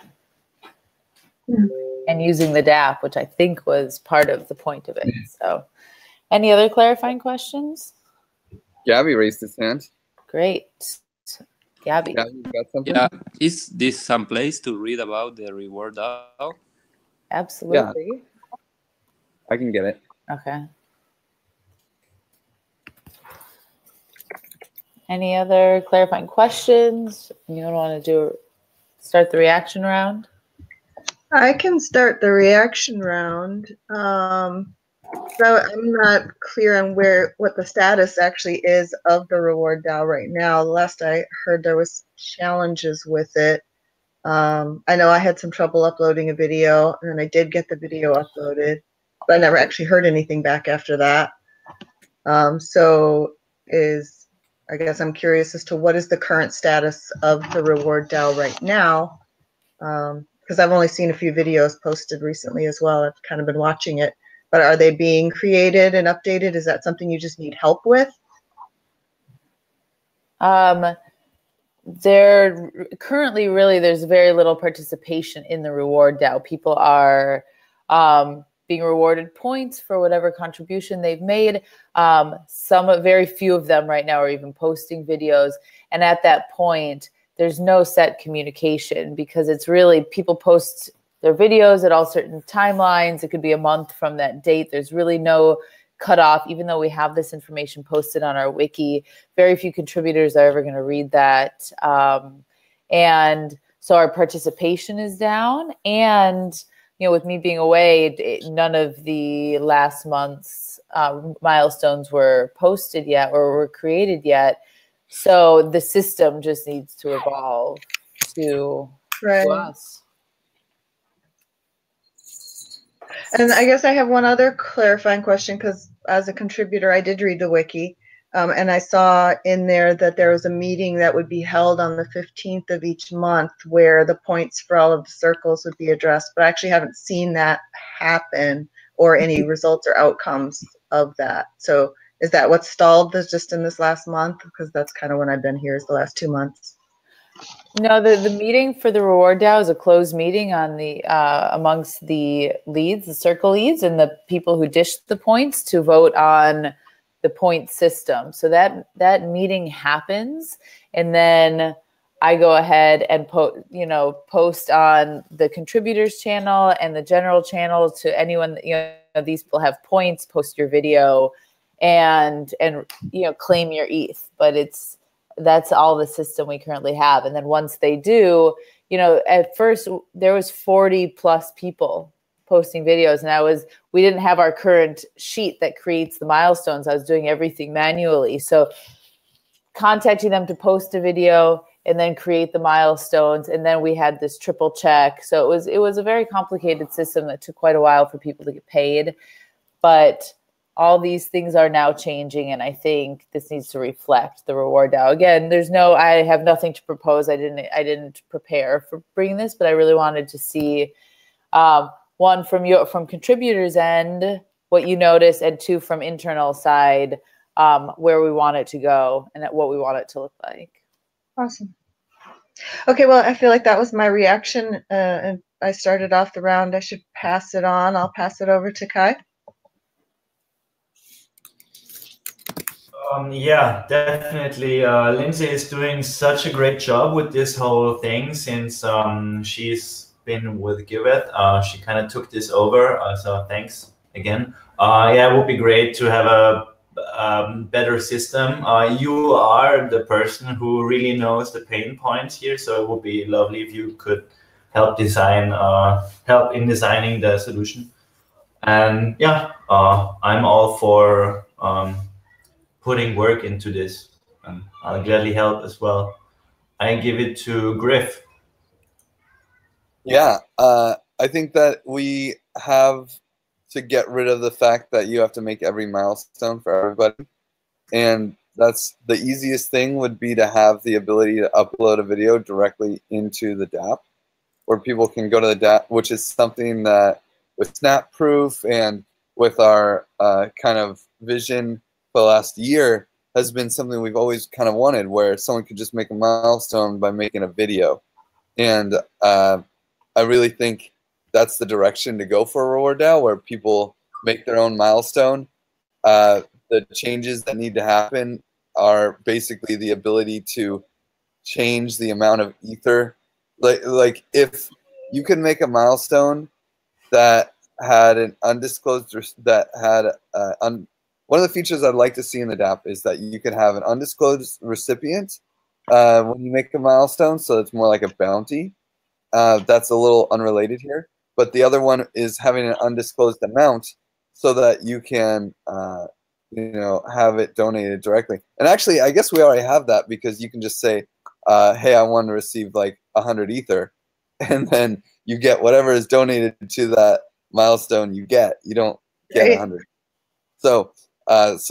And using the DApp, which I think was part of the point of it. So any other clarifying questions? Gabby raised his hand. Great. Gabby. Gabby, you got something? Yeah, is this some place to read about the reward DAO? Absolutely. Yeah. I can get it. Okay. Any other clarifying questions? Anyone want to start the reaction round? I can start the reaction round. So I'm not clear on what the status actually is of the reward DAO right now. The last I heard, there was challenges with it. I know I had some trouble uploading a video, and then I did get the video uploaded, but I never actually heard anything back after that. I guess I'm curious as to what is the current status of the reward DAO right now, because I've only seen a few videos posted recently as well. I've kind of been watching it. But are they being created and updated? Is that something you just need help with? There currently, really, there's very little participation in the reward DAO. People are being rewarded points for whatever contribution they've made. Very few of them right now are even posting videos. And at that point, there's no set communication, because it's really people post their videos at all certain timelines. It could be a month from that date. There's really no cutoff, even though we have this information posted on our wiki. Very few contributors are ever going to read that. And so our participation is down. And, with me being away, none of the last month's milestones were posted yet or were created yet. So the system just needs to evolve to us. And I guess I have one other clarifying question, because as a contributor, I did read the wiki, and I saw in there that there was a meeting that would be held on the 15th of each month where the points for all of the circles would be addressed, but I actually haven't seen that happen or any results or outcomes of that. So is that what stalled this just in this last month? Because that's kind of when I've been here, is the last 2 months. No, the meeting for the reward DAO is a closed meeting on the amongst the leads, the circle leads, and the people who dished the points to vote on the point system. So that meeting happens, and then I go ahead and post on the contributors channel and the general channel to anyone. These people have points. Post your video, and claim your ETH. But that's all the system we currently have. And then once they do, at first there was 40 plus people posting videos, and we didn't have our current sheet that creates the milestones. I was doing everything manually. So contacting them to post a video and then create the milestones. And then we had this triple check. So it was a very complicated system that took quite a while for people to get paid. But all these things are now changing, and I think this needs to reflect the reward DAO. Again, I have nothing to propose. I didn't prepare for bringing this, but I really wanted to see one from contributors' end, what you notice, and two from internal side, where we want it to go and what we want it to look like. Awesome. Okay, well, I feel like that was my reaction, and I started off the round. I should pass it on. I'll pass it over to Kai. Yeah, definitely. Lindsay is doing such a great job with this whole thing since she's been with Giveth. She kind of took this over, so thanks again. Yeah, it would be great to have a better system. You are the person who really knows the pain points here, so it would be lovely if you could help help in designing the solution. And yeah, I'm all for putting work into this, and I'll gladly help as well. I give it to Griff. Yeah, I think that we have to get rid of the fact that you have to make every milestone for everybody. And that's the easiest thing would be to have the ability to upload a video directly into the DApp, where people can go to the DApp, which is something that with SnapProof and with our kind of vision for the last year has been something we've always kind of wanted, where someone could just make a milestone by making a video. And I really think that's the direction to go for a reward DAO, where people make their own milestone. The changes that need to happen are basically the ability to change the amount of ether. Like if you can make a milestone that had an undisclosed, that had one of the features I'd like to see in the DApp is that you could have an undisclosed recipient when you make a milestone, so it's more like a bounty. That's a little unrelated here, but the other one is having an undisclosed amount so that you can have it donated directly. And actually, I guess we already have that, because you can just say, hey, I want to receive like 100 ether, and then you get whatever is donated to that milestone. You don't get 100. So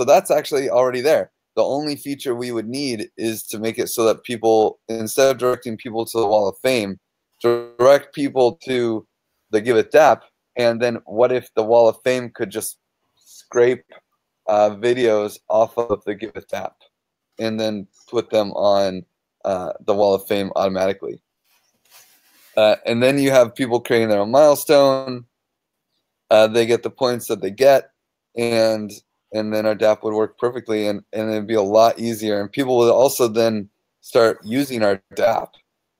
that's actually already there. The only feature we would need is to make it so that people, instead of directing people to the Wall of Fame, direct people to the Giveth DApp. And then what if the Wall of Fame could just scrape videos off of the Giveth DApp and then put them on the Wall of Fame automatically? And then you have people creating their own milestone. They get the points that they get, and then our DApp would work perfectly, and it'd be a lot easier. And people would also then start using our DApp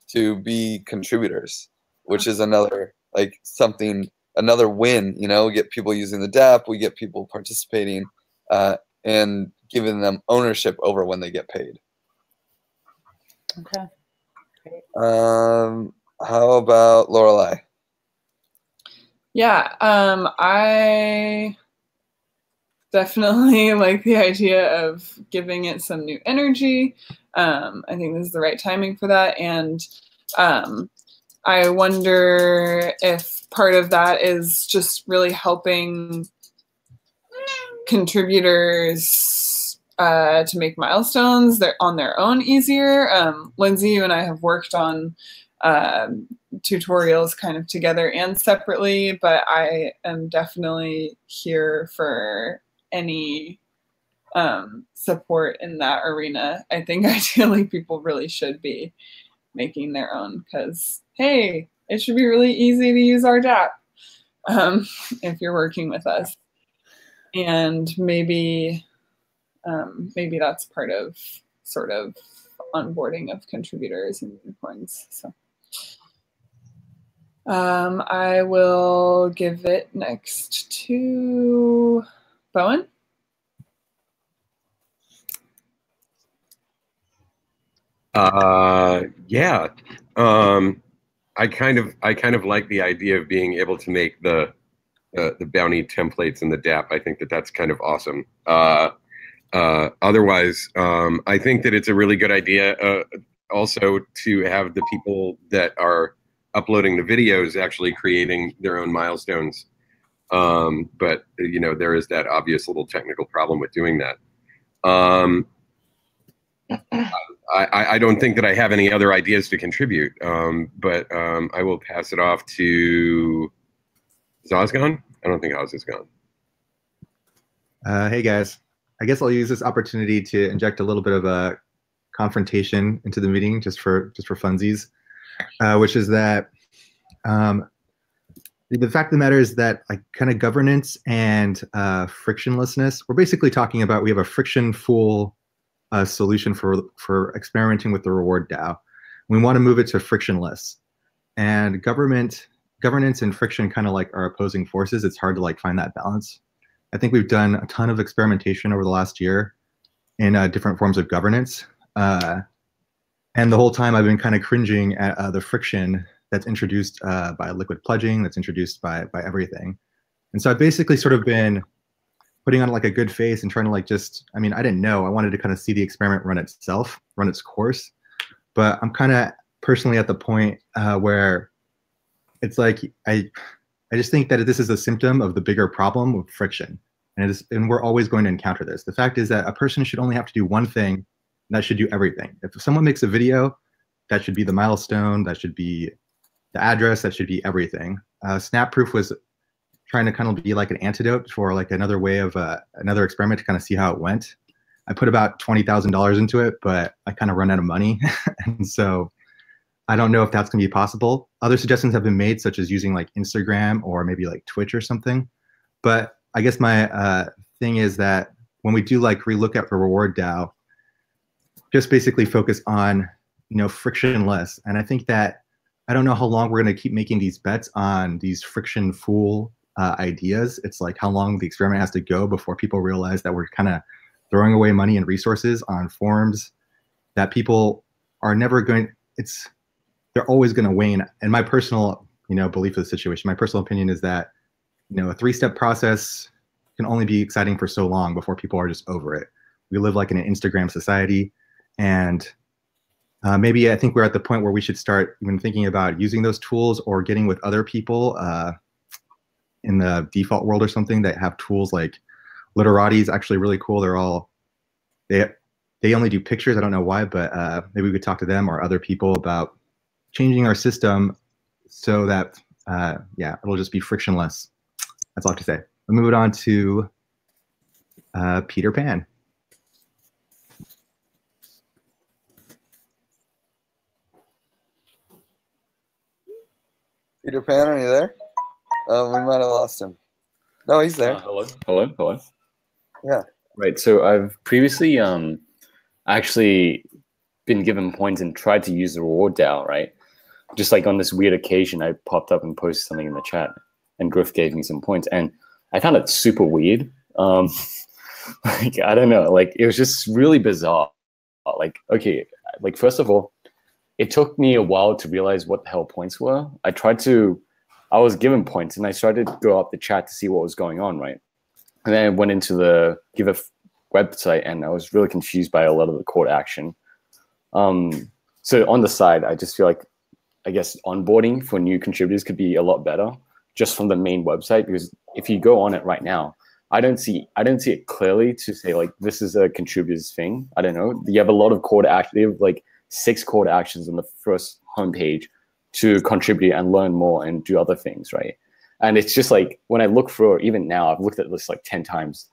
to be contributors, which is another another win. We get people using the DApp, we get people participating, and giving them ownership over when they get paid. Okay. Great. How about Lorelei? Yeah, I definitely like the idea of giving it some new energy. I think this is the right timing for that. And I wonder if part of that is just really helping contributors to make milestones on their own easier. Lindsay, you and I have worked on tutorials kind of together and separately, but I am definitely here for any support in that arena. I think ideally people really should be making their own, because hey, it should be really easy to use our DApp if you're working with us. And maybe that's part of sort of onboarding of contributors and unicorns. So I will give it next to Bowen. Yeah. I kind of like the idea of being able to make the bounty templates in the DApp. I think that's kind of awesome. Otherwise, I think that it's a really good idea also to have the people that are uploading the videos actually creating their own milestones. But there is that obvious little technical problem with doing that. I don't think that I have any other ideas to contribute, but I will pass it off to Zozgon. I don't think Oz is gone. Hey guys, I guess I'll use this opportunity to inject a little bit of a confrontation into the meeting just for funsies, which is that the fact of the matter is that like kind of governance and frictionlessness. We're basically talking about we have a friction-full solution for experimenting with the reward DAO. We want to move it to frictionless, and governance and friction kind of like are opposing forces. It's hard to like find that balance. I think we've done a ton of experimentation over the last year in different forms of governance. And the whole time I've been kind of cringing at the friction that's introduced by liquid pledging, that's introduced by everything. And so I've basically sort of been putting on like a good face and trying to like just, I mean, I didn't know. I wanted to kind of see the experiment run itself, run its course. But I'm kind of personally at the point where it's like, I just think that this is a symptom of the bigger problem of friction. And we're always going to encounter this. The fact is that a person should only have to do one thing, and that should do everything. If someone makes a video, that should be the milestone, that should be the address, that should be everything. Snapproof was trying to kind of be like an antidote for like another way of another experiment to kind of see how it went. I put about $20,000 into it, but I kind of run out of money. And so I don't know if that's gonna be possible. Other suggestions have been made, such as using like Instagram or maybe like Twitch or something. But I guess my thing is that when we do like relook at the reward DAO, just basically focus on, you know, frictionless. And I think that I don't know how long we're going to keep making these bets on these friction-full ideas. It's like how long the experiment has to go before people realize that we're kind of throwing away money and resources on forms that people are never going. They're always going to wane. And my personal, you know, belief of the situation, my personal opinion is that, you know, a 3-step process can only be exciting for so long before people are just over it. We live like in an Instagram society, and maybe I think we're at the point where we should start even thinking about using those tools or getting with other people in the default world or something that have tools like Literati is actually really cool. They only do pictures. I don't know why, but maybe we could talk to them or other people about changing our system so that yeah, it'll just be frictionless. That's all I have to say. We'll move it on to Peter Pan. Peter Pan, are you there? We might have lost him. No, he's there. Hello. Yeah. Right. So I've previously actually been given points and tried to use the reward DAO, right? Just like on this weird occasion, I popped up and posted something in the chat, and Griff gave me some points, and I found it super weird. Like, I don't know, like it was just really bizarre. Like, okay, like first of all, it took me a while to realize what the hell points were. I was given points and I started to go up the chat to see what was going on, right? And then I went into the Give website and I was really confused by a lot of the call to action. So on the side, I just feel like, I guess onboarding for new contributors could be a lot better just from the main website, because if you go on it right now, I don't see it clearly to say like, this is a contributor's thing. I don't know. You have a lot of call to action. They have like 6 call to actions on the first homepage to contribute and learn more and do other things, right? And it's just like, when I look through, even now, I've looked at this like 10 times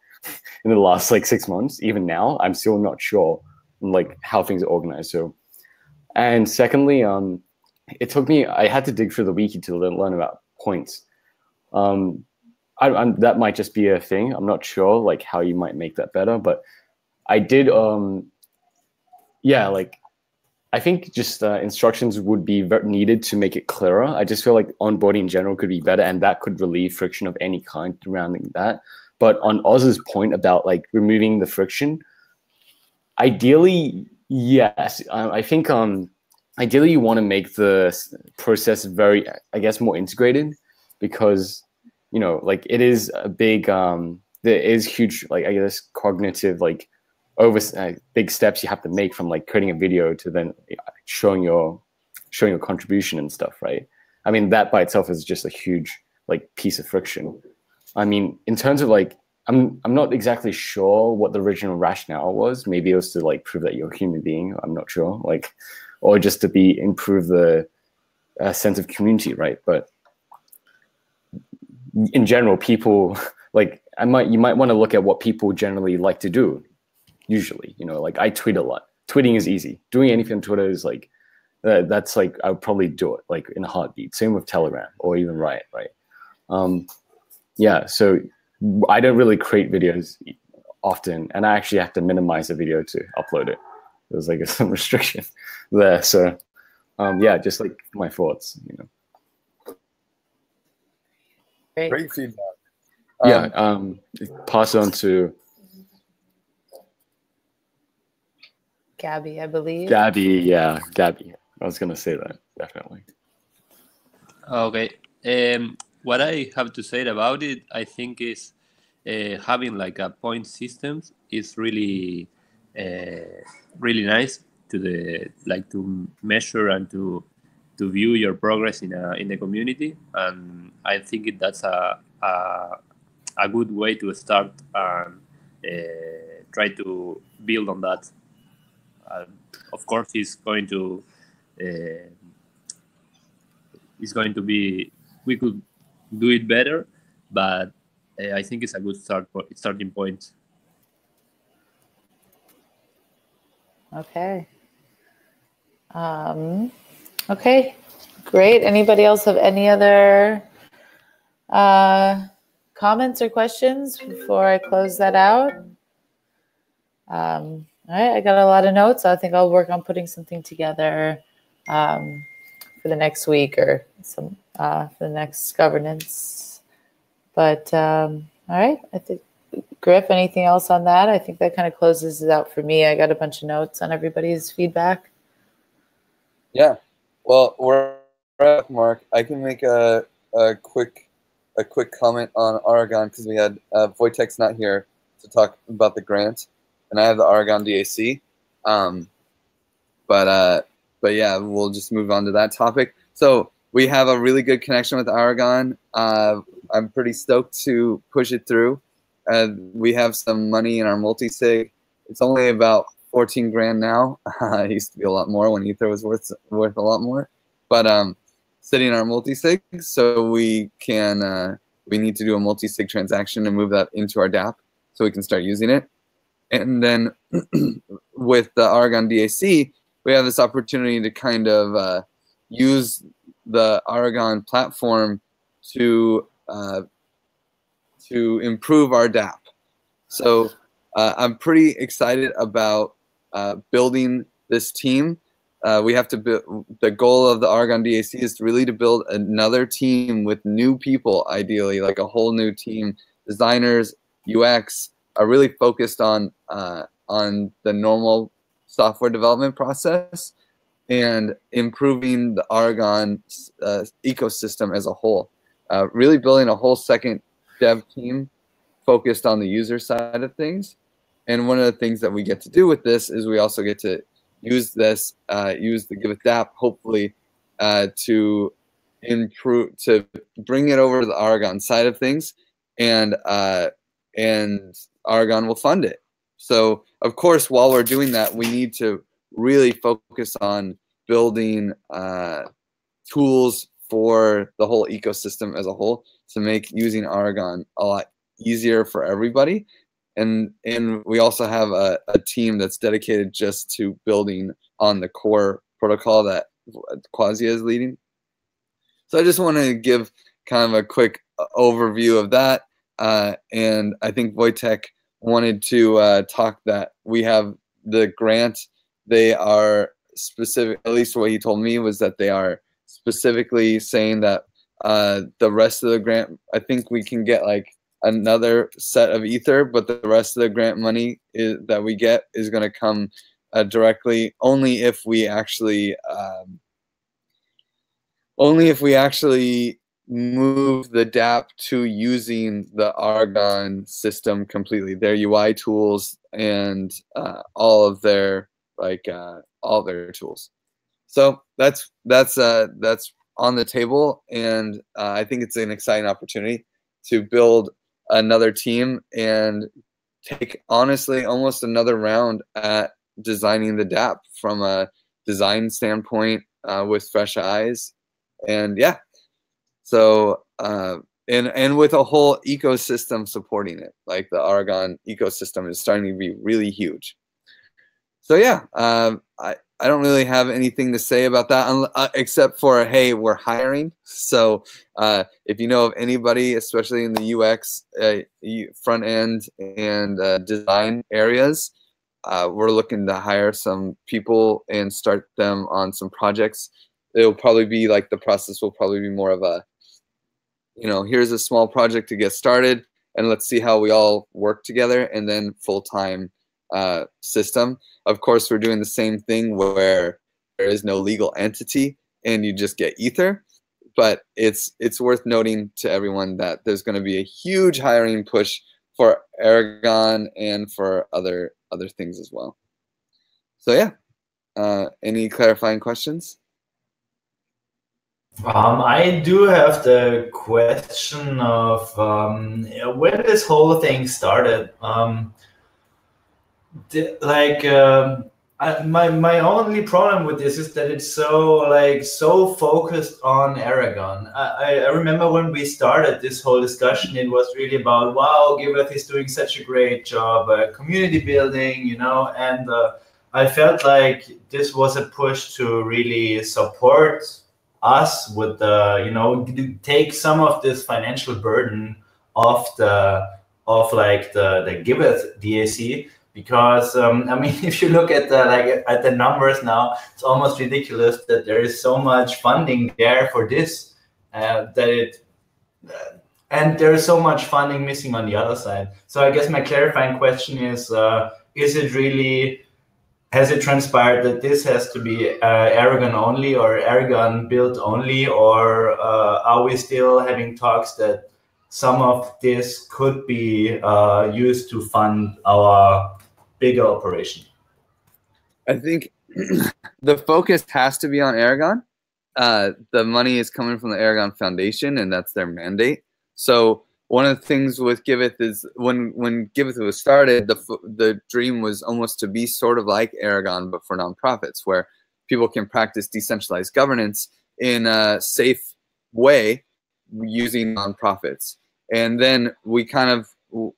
in the last like 6 months. Even now, I'm still not sure like how things are organized. So, and secondly, it took me, I had to dig through the wiki to learn about points. That might just be a thing. I'm not sure like how you might make that better, but I did, yeah, like, I think just instructions would be needed to make it clearer. I just feel like onboarding in general could be better, and that could relieve friction of any kind surrounding that. But on Oz's point about like removing the friction, ideally, yes. I think ideally you want to make the process very, I guess, more integrated, because, you know, like it is a big, there is huge, like, I guess, cognitive, like, big steps you have to make from like creating a video to then showing your contribution and stuff, right? I mean, that by itself is just a huge like piece of friction. I mean, in terms of like, I'm not exactly sure what the original rationale was. Maybe it was to like prove that you're a human being. I'm not sure, like, or just to improve the sense of community, right? But in general, people like you might want to look at what people generally like to do. Usually, you know, like I tweet a lot. tweeting is easy. Doing anything on Twitter is like, that's like, I would probably do it like in a heartbeat. Same with Telegram or even Riot, right? Yeah, so I don't really create videos often, and I actually have to minimize the video to upload it. There's like some restriction there. So yeah, just like my thoughts, you know. Great feedback. Yeah, pass on to Gabby, I believe. Gabby. Yeah, Gabby. I was gonna say that, definitely. Okay. What I have to say about it, I think, is having like a point system is really, really nice to to measure and to view your progress in the community, and I think that's a good way to start and try to build on that. Of course, it's going to be, we could do it better, but I think it's a good starting point. Okay. Okay, great. Anybody else have any other comments or questions before I close that out? All right, I got a lot of notes. I think I'll work on putting something together for the next week or some for the next governance. But all right, I think, Griff, anything else on that? I think that kind of closes it out for me. I got a bunch of notes on everybody's feedback. Yeah, well, we're up, Mark. I can make a quick comment on Aragon because we had Wojtek's not here to talk about the grant, and I have the Aragon DAC. But yeah, we'll just move on to that topic. So we have a really good connection with Aragon. I'm pretty stoked to push it through. We have some money in our multi-sig. It's only about 14 grand now. It used to be a lot more when Ether was worth a lot more. But sitting in our multi-sig, so we can we need to do a multi-sig transaction and move that into our DApp so we can start using it. And then with the Aragon DAC, we have this opportunity to kind of use the Aragon platform to improve our DApp. So I'm pretty excited about building this team. We have to build, the goal of the Aragon DAC is really to build another team with new people, ideally, like a whole new team. Designers, UX are really focused on the normal software development process and improving the Aragon ecosystem as a whole. Really building a whole second dev team focused on the user side of things. And one of the things that we get to do with this is we also get to use this, use the Giveth DApp, hopefully, to improve, to bring it over to the Aragon side of things, and Aragon will fund it. So, of course, while we're doing that, we need to really focus on building tools for the whole ecosystem as a whole to make using Aragon a lot easier for everybody. And we also have a team that's dedicated just to building on the core protocol that Quasia is leading. So I just want to give kind of a quick overview of that. And I think Wojtek wanted to talk that we have the grant. They are specific, at least what he told me was that they are specifically saying that the rest of the grant, I think we can get like another set of Ether, but the rest of the grant money that we get is going to come directly only if we actually move the DApp to using the Aragon system completely, their UI tools and all of their all their tools. So that's on the table, and I think it's an exciting opportunity to build another team and take, honestly, almost another round at designing the DApp from a design standpoint with fresh eyes. And yeah, so and with a whole ecosystem supporting it, like the Aragon ecosystem is starting to be really huge. So yeah, I don't really have anything to say about that except for, hey, we're hiring. So if you know of anybody, especially in the UX, front end and design areas, we're looking to hire some people and start them on some projects. It'll probably be like, the process will probably be more of a, here's a small project to get started, and let's see how we all work together, and then full-time system. Of course, we're doing the same thing where there is no legal entity and you just get Ether. But it's worth noting to everyone that there's going to be a huge hiring push for Aragon and for other things as well. So yeah, any clarifying questions? I do have the question of when this whole thing started. My only problem with this is that it's so focused on Aragon. I remember when we started this whole discussion, it was really about, wow, Giveth is doing such a great job, community building, and I felt like this was a push to really support us with take some of this financial burden off the Giveth DAC. Because I mean, if you look at the numbers now, it's almost ridiculous that there is so much funding there for this, and there is so much funding missing on the other side. So I guess my clarifying question is it really, has it transpired that this has to be Aragon only or Aragon built only, or are we still having talks that some of this could be used to fund our bigger operation? I think the focus has to be on Aragon. The money is coming from the Aragon Foundation, and that's their mandate. So one of the things with Giveth is when Giveth was started, the dream was almost to be sort of like Aragon, but for nonprofits, where people can practice decentralized governance in a safe way using nonprofits. And then we kind of,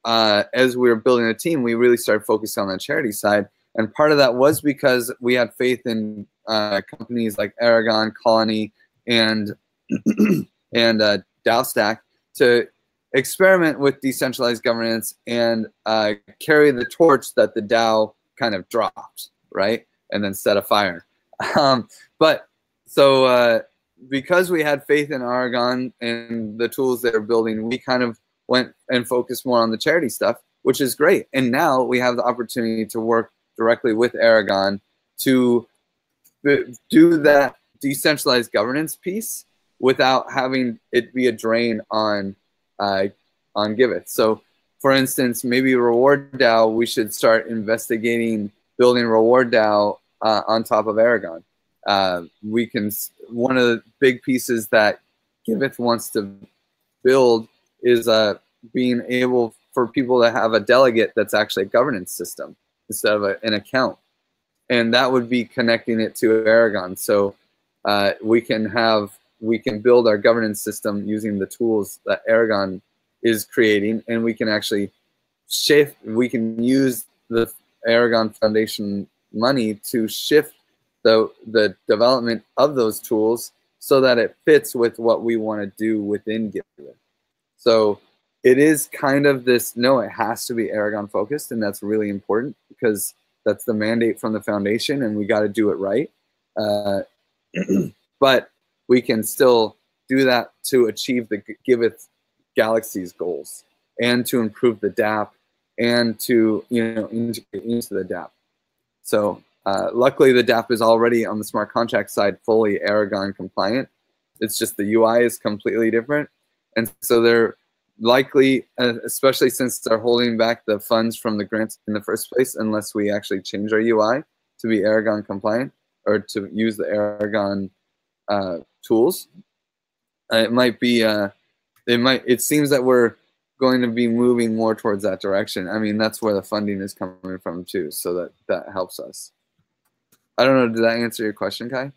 as we were building a team, we really started focusing on the charity side. And part of that was because we had faith in companies like Aragon, Colony, and DAOstack to experiment with decentralized governance and carry the torch that the DAO kind of dropped, right? And then set afire. Because we had faith in Aragon and the tools they're building, we kind of went and focused more on the charity stuff, which is great. And now we have the opportunity to work directly with Aragon to do that decentralized governance piece without having it be a drain on Giveth. So, for instance, maybe Reward DAO, we should start investigating building Reward DAO on top of Aragon. One of the big pieces that Giveth wants to build is being able for people to have a delegate that's actually a governance system instead of an account. And that would be connecting it to Aragon. So we can build our governance system using the tools that Aragon is creating, and we can actually we can use the Aragon Foundation money to shift the development of those tools so that it fits with what we want to do within Giveth. So it is kind of this, no, it has to be Aragon focused, and that's really important because that's the mandate from the foundation, and we got to do it right. But we can still do that to achieve the Giveth Galaxy's goals and to improve the DApp and to integrate into the DApp. So luckily, the DApp is already on the smart contract side fully Aragon compliant. It's just the UI is completely different. And so they're likely, especially since they're holding back the funds from the grants in the first place, unless we actually change our UI to be Aragon compliant or to use the Aragon tools. It seems that we're going to be moving more towards that direction. I mean, that's where the funding is coming from too, so that helps us. I don't know, did that answer your question, Kai?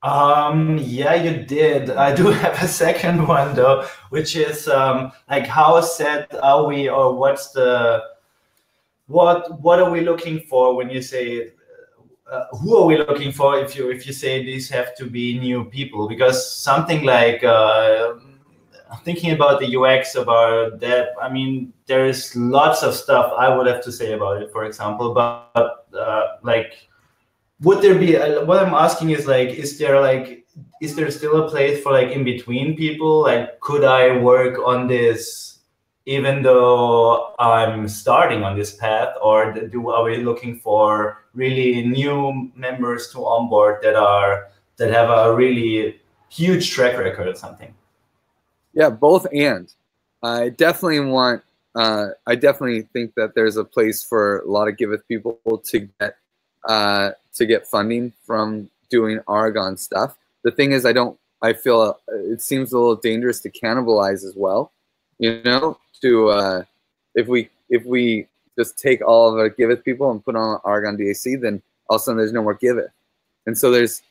Yeah, you did. I do have a second one though, which is how set are we, or what are we looking for when you say who are we looking for if you say these have to be new people? Because something like thinking about the UX, about that, I mean, there's lots of stuff I would have to say about it, for example, but like, would there be, what I'm asking is like, is there still a place for like in between people? Like, could I work on this even though I'm starting on this path, or are we looking for really new members to onboard that have a really huge track record or something? Yeah, both and. I definitely want. I definitely think that there's a place for a lot of Giveth people to get funding from doing Aragon stuff. The thing is, I feel it seems a little dangerous to cannibalize as well. You know, if we just take all of our Giveth people and put on Aragon DAC, then all of a sudden there's no more Giveth, and so there's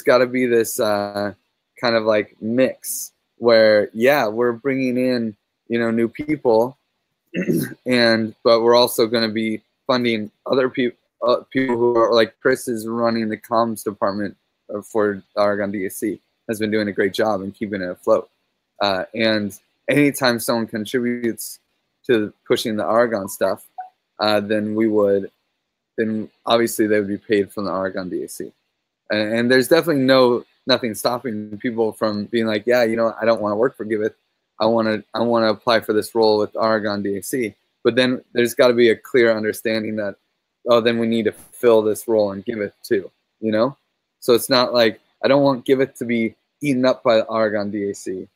got to be this kind of like mix where, yeah, we're bringing in, you know, new people, but we're also going to be funding other people who are like Chris is running the comms department for Aragon DAC, has been doing a great job in keeping it afloat. And anytime someone contributes to pushing the Aragon stuff, then obviously they would be paid from the Aragon DAC. And there's definitely nothing stopping people from being like, yeah, you know, I don't want to work for Giveth. I want to apply for this role with Aragon DAC. But then there's got to be a clear understanding that, oh, then we need to fill this role in Giveth too, you know? So it's not like, I don't want Giveth to be eaten up by Aragon DAC.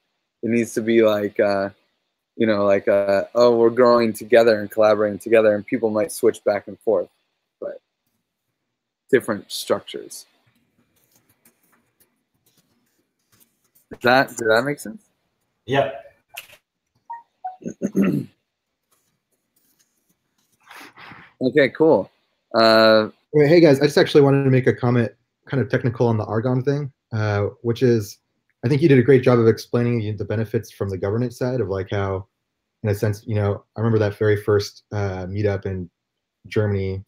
It needs to be like, you know, like, oh, we're growing together and collaborating together, and people might switch back and forth, but different structures. Did that make sense? Yeah. Okay, cool. Hey guys, I just actually wanted to make a comment, kind of technical on the Argon thing, which is, I think you did a great job of explaining the benefits from the governance side of like how, in a sense, you know, I remember that very first meetup in Germany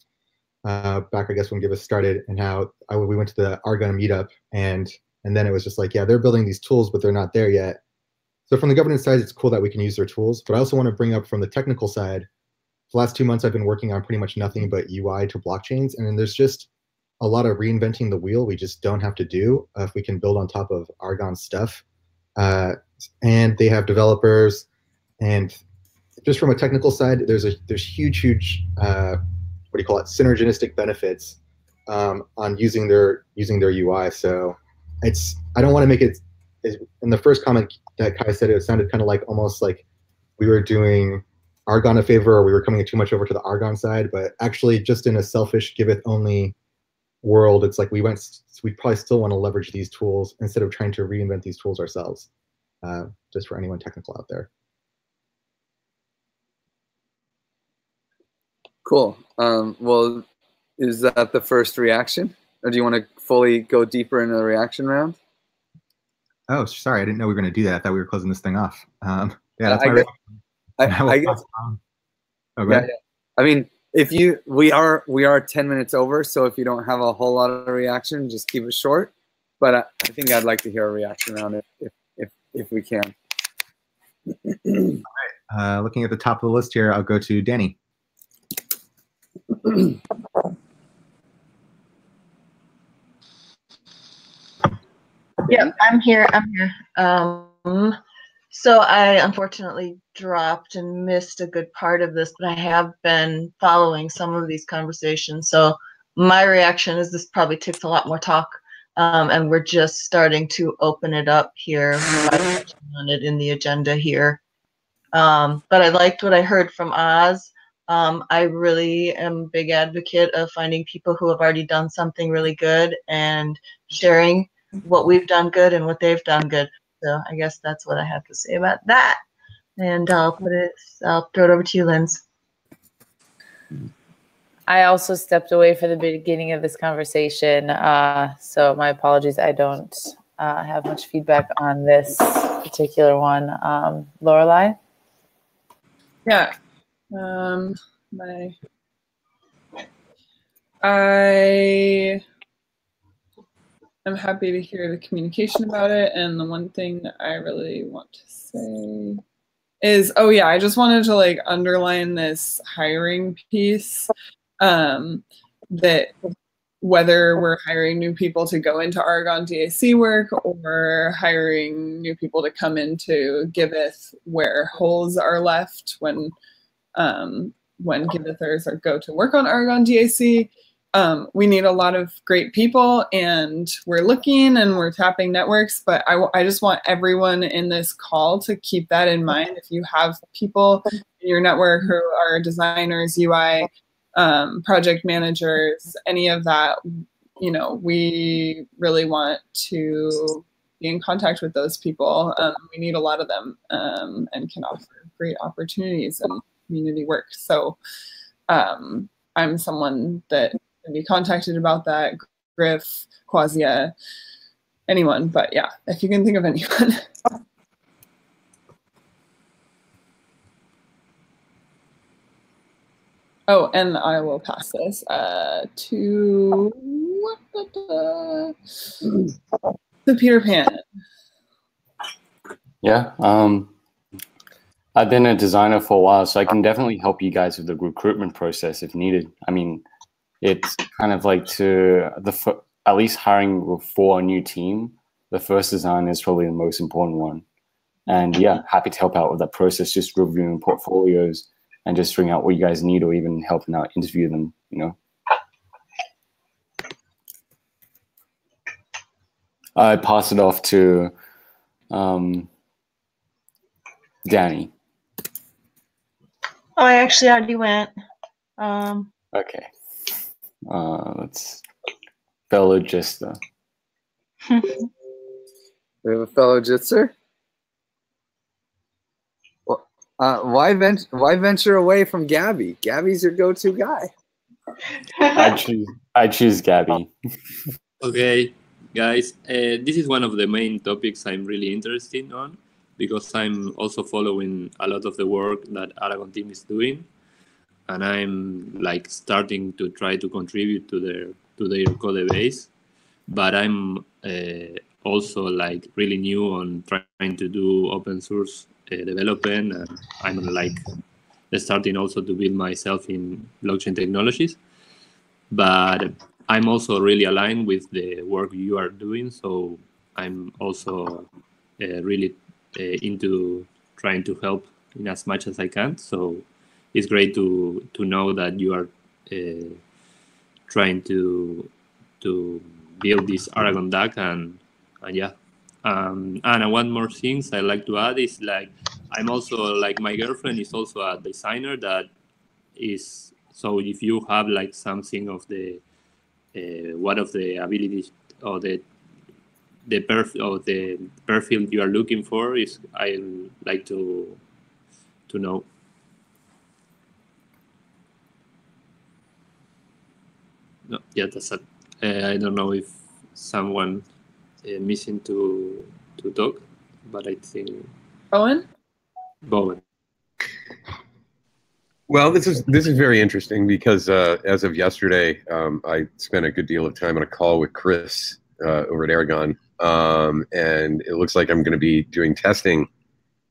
back, I guess, when Giveth started, and how we went to the Argon meetup, and then it was just like, yeah, they're building these tools, but they're not there yet. So from the governance side, it's cool that we can use their tools, but I also want to bring up from the technical side, the last 2 months I've been working on pretty much nothing but UI to blockchains, and then there's just a lot of reinventing the wheel we just don't have to do if we can build on top of Argon stuff. And they have developers, and just from a technical side, there's huge what do you call it, synergistic benefits on using their UI. So I don't want to make it, in the first comment that Kai said, it sounded kind of like almost like we were doing Argon a favor, or we were coming too much over to the Argon side, but actually just in a selfish Giveth only world, it's like we probably still want to leverage these tools instead of trying to reinvent these tools ourselves, just for anyone technical out there. Cool. Well, is that the first reaction, or do you want to fully go deeper into the reaction round? Oh, sorry, I didn't know we were going to do that. I thought we were closing this thing off. Yeah, that's my reaction. I guess. Oh, yeah. I mean, we are 10 minutes over, so if you don't have a whole lot of reaction, just keep it short. But I think I'd like to hear a reaction round if we can. All right. Looking at the top of the list here, I'll go to Danny. Yeah, I'm here. So I unfortunately dropped and missed a good part of this, but I have been following some of these conversations. So my reaction is this probably takes a lot more talk, and we're just starting to open it up here by touching on it in the agenda here. But I liked what I heard from Oz. I really am a big advocate of finding people who have already done something really good and sharing what we've done good and what they've done good. So I guess that's what I have to say about that. And I'll throw it over to you, Linz. I also stepped away for the beginning of this conversation, so my apologies. I don't have much feedback on this particular one. Lorelai? Yeah. I I'm happy to hear the communication about it. And the one thing I really want to say is, oh yeah, I just wanted to like underline this hiring piece, that whether we're hiring new people to go into Aragon DAC work or hiring new people to come into Giveth where holes are left when Givethers go to work on Aragon DAC, we need a lot of great people, and we're looking and we're tapping networks, but I just want everyone in this call to keep that in mind. If you have people in your network who are designers, UI, project managers, any of that, you know, we really want to be in contact with those people. We need a lot of them, and can offer great opportunities and community work. So I'm someone that can be contacted about that, Griff, Quasia, anyone, but yeah, if you can think of anyone. Oh, and I will pass this to Peter Pan. Yeah, I've been a designer for a while, so I can definitely help you guys with the recruitment process if needed. I mean, it's kind of like at least hiring for a new team, the first design is probably the most important one. And yeah, happy to help out with that process, just reviewing portfolios and just figuring out what you guys need, or even helping out interview them, you know. I pass it off to Danny. Oh, I actually already went. Okay. Let's fellow Jester. We have a fellow Jitzer. Why venture away from Gabby? Gabby's your go-to guy. I choose Gabby. Okay, guys, this is one of the main topics I'm really interested on, because I'm also following a lot of the work that Aragon team is doing, and I'm like starting to try to contribute to their code base, but I'm also like really new on trying to do open source development, and I'm like starting also to build myself in blockchain technologies. But I'm also really aligned with the work you are doing, so I'm also really into trying to help in as much as I can. So it's great to know that you are trying to build this Aragon DAC, and yeah. And one more thing I like to add is like I'm also like my girlfriend is also a designer that is, so if you have like something of the what of the abilities or the profile you are looking for, is I like to know. No, yeah, that's it. I don't know if someone missing to talk, but I think Bowen. Well, this is very interesting because as of yesterday, I spent a good deal of time on a call with Chris over at Aragon, and it looks like I'm going to be doing testing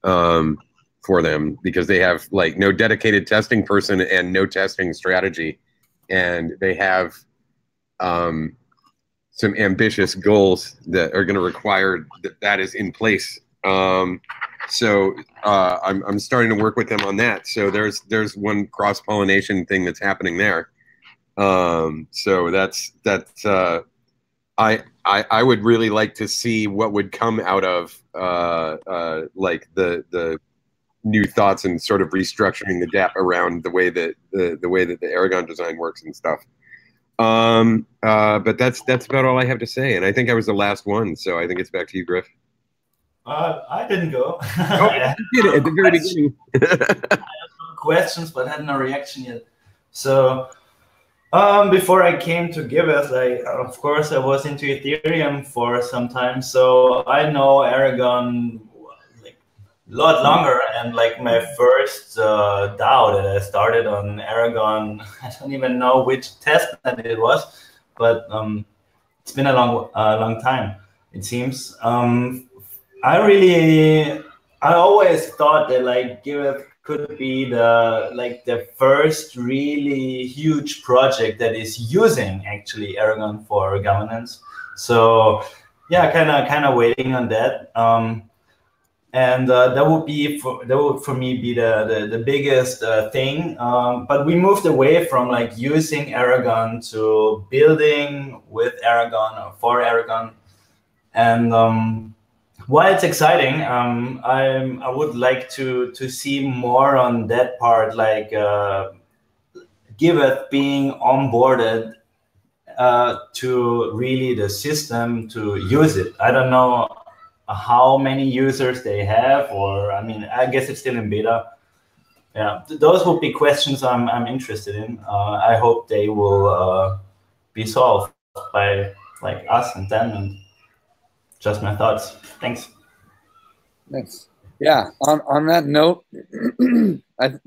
for them because they have like no dedicated testing person and no testing strategy, and they have some ambitious goals that are going to require that is in place. So I'm starting to work with them on that. So there's one cross-pollination thing that's happening there. So that's I would really like to see what would come out of like the new thoughts and sort of restructuring the DApp around the way that the Aragon design works and stuff. But that's about all I have to say, and I think I was the last one, so I think it's back to you, Griff. I didn't go. Oh, you did it at the very beginning. I had some questions, but had no reaction yet. So before I came to Giveth, of course I was into Ethereum for some time, so I know Aragon like a lot longer. And like my first DAO that I started on Aragon, I don't even know which testnet it was, but it's been a long time, it seems. I always thought that like Giveth could be the first really huge project that is using actually Aragon for governance. So yeah, kind of waiting on that. And that would for me be the biggest thing. But we moved away from like using Aragon to building with Aragon or for Aragon. And while it's exciting, I would like to see more on that part, like Giveth being onboarded to really the system to use it. I don't know how many users they have, or I mean, I guess it's still in beta. Yeah, those would be questions I'm interested in. I hope they will be solved by like us and them, and just my thoughts. Thanks. Thanks. Yeah. On that note,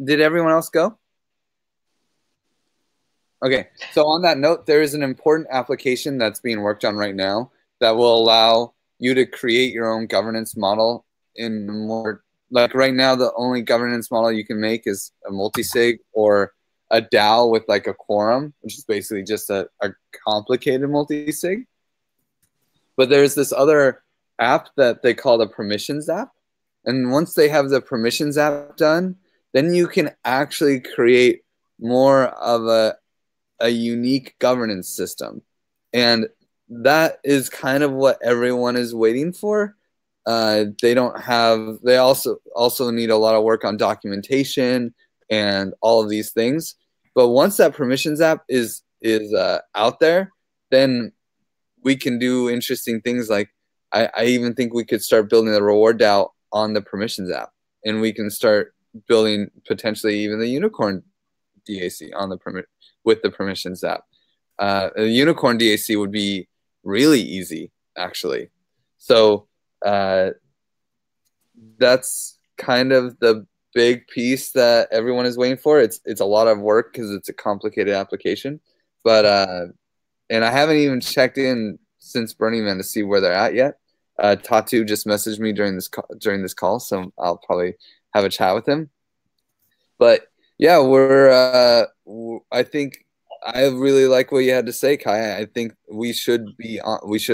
did everyone else go? Okay. So on that note, there is an important application that's being worked on right now that will allow you to create your own governance model in more, like right now, the only governance model you can make is a multisig or a DAO with like a quorum, which is basically just a complicated multisig. But there's this other app that they call the permissions app. And once they have the permissions app done, then you can actually create more of a unique governance system. And that is kind of what everyone is waiting for. They also need a lot of work on documentation and all of these things. But once that permissions app is out there, then we can do interesting things. Like I even think we could start building the reward DAO on the permissions app, and we can start building potentially even the unicorn DAC on the with the permissions app. A unicorn DAC would be really easy, actually. So that's kind of the big piece that everyone is waiting for. It's a lot of work because it's a complicated application, but and I haven't even checked in since Burning Man to see where they're at yet. Tatu just messaged me during this call, so I'll probably have a chat with him. But yeah, I think I really like what you had to say, Kai. I think we should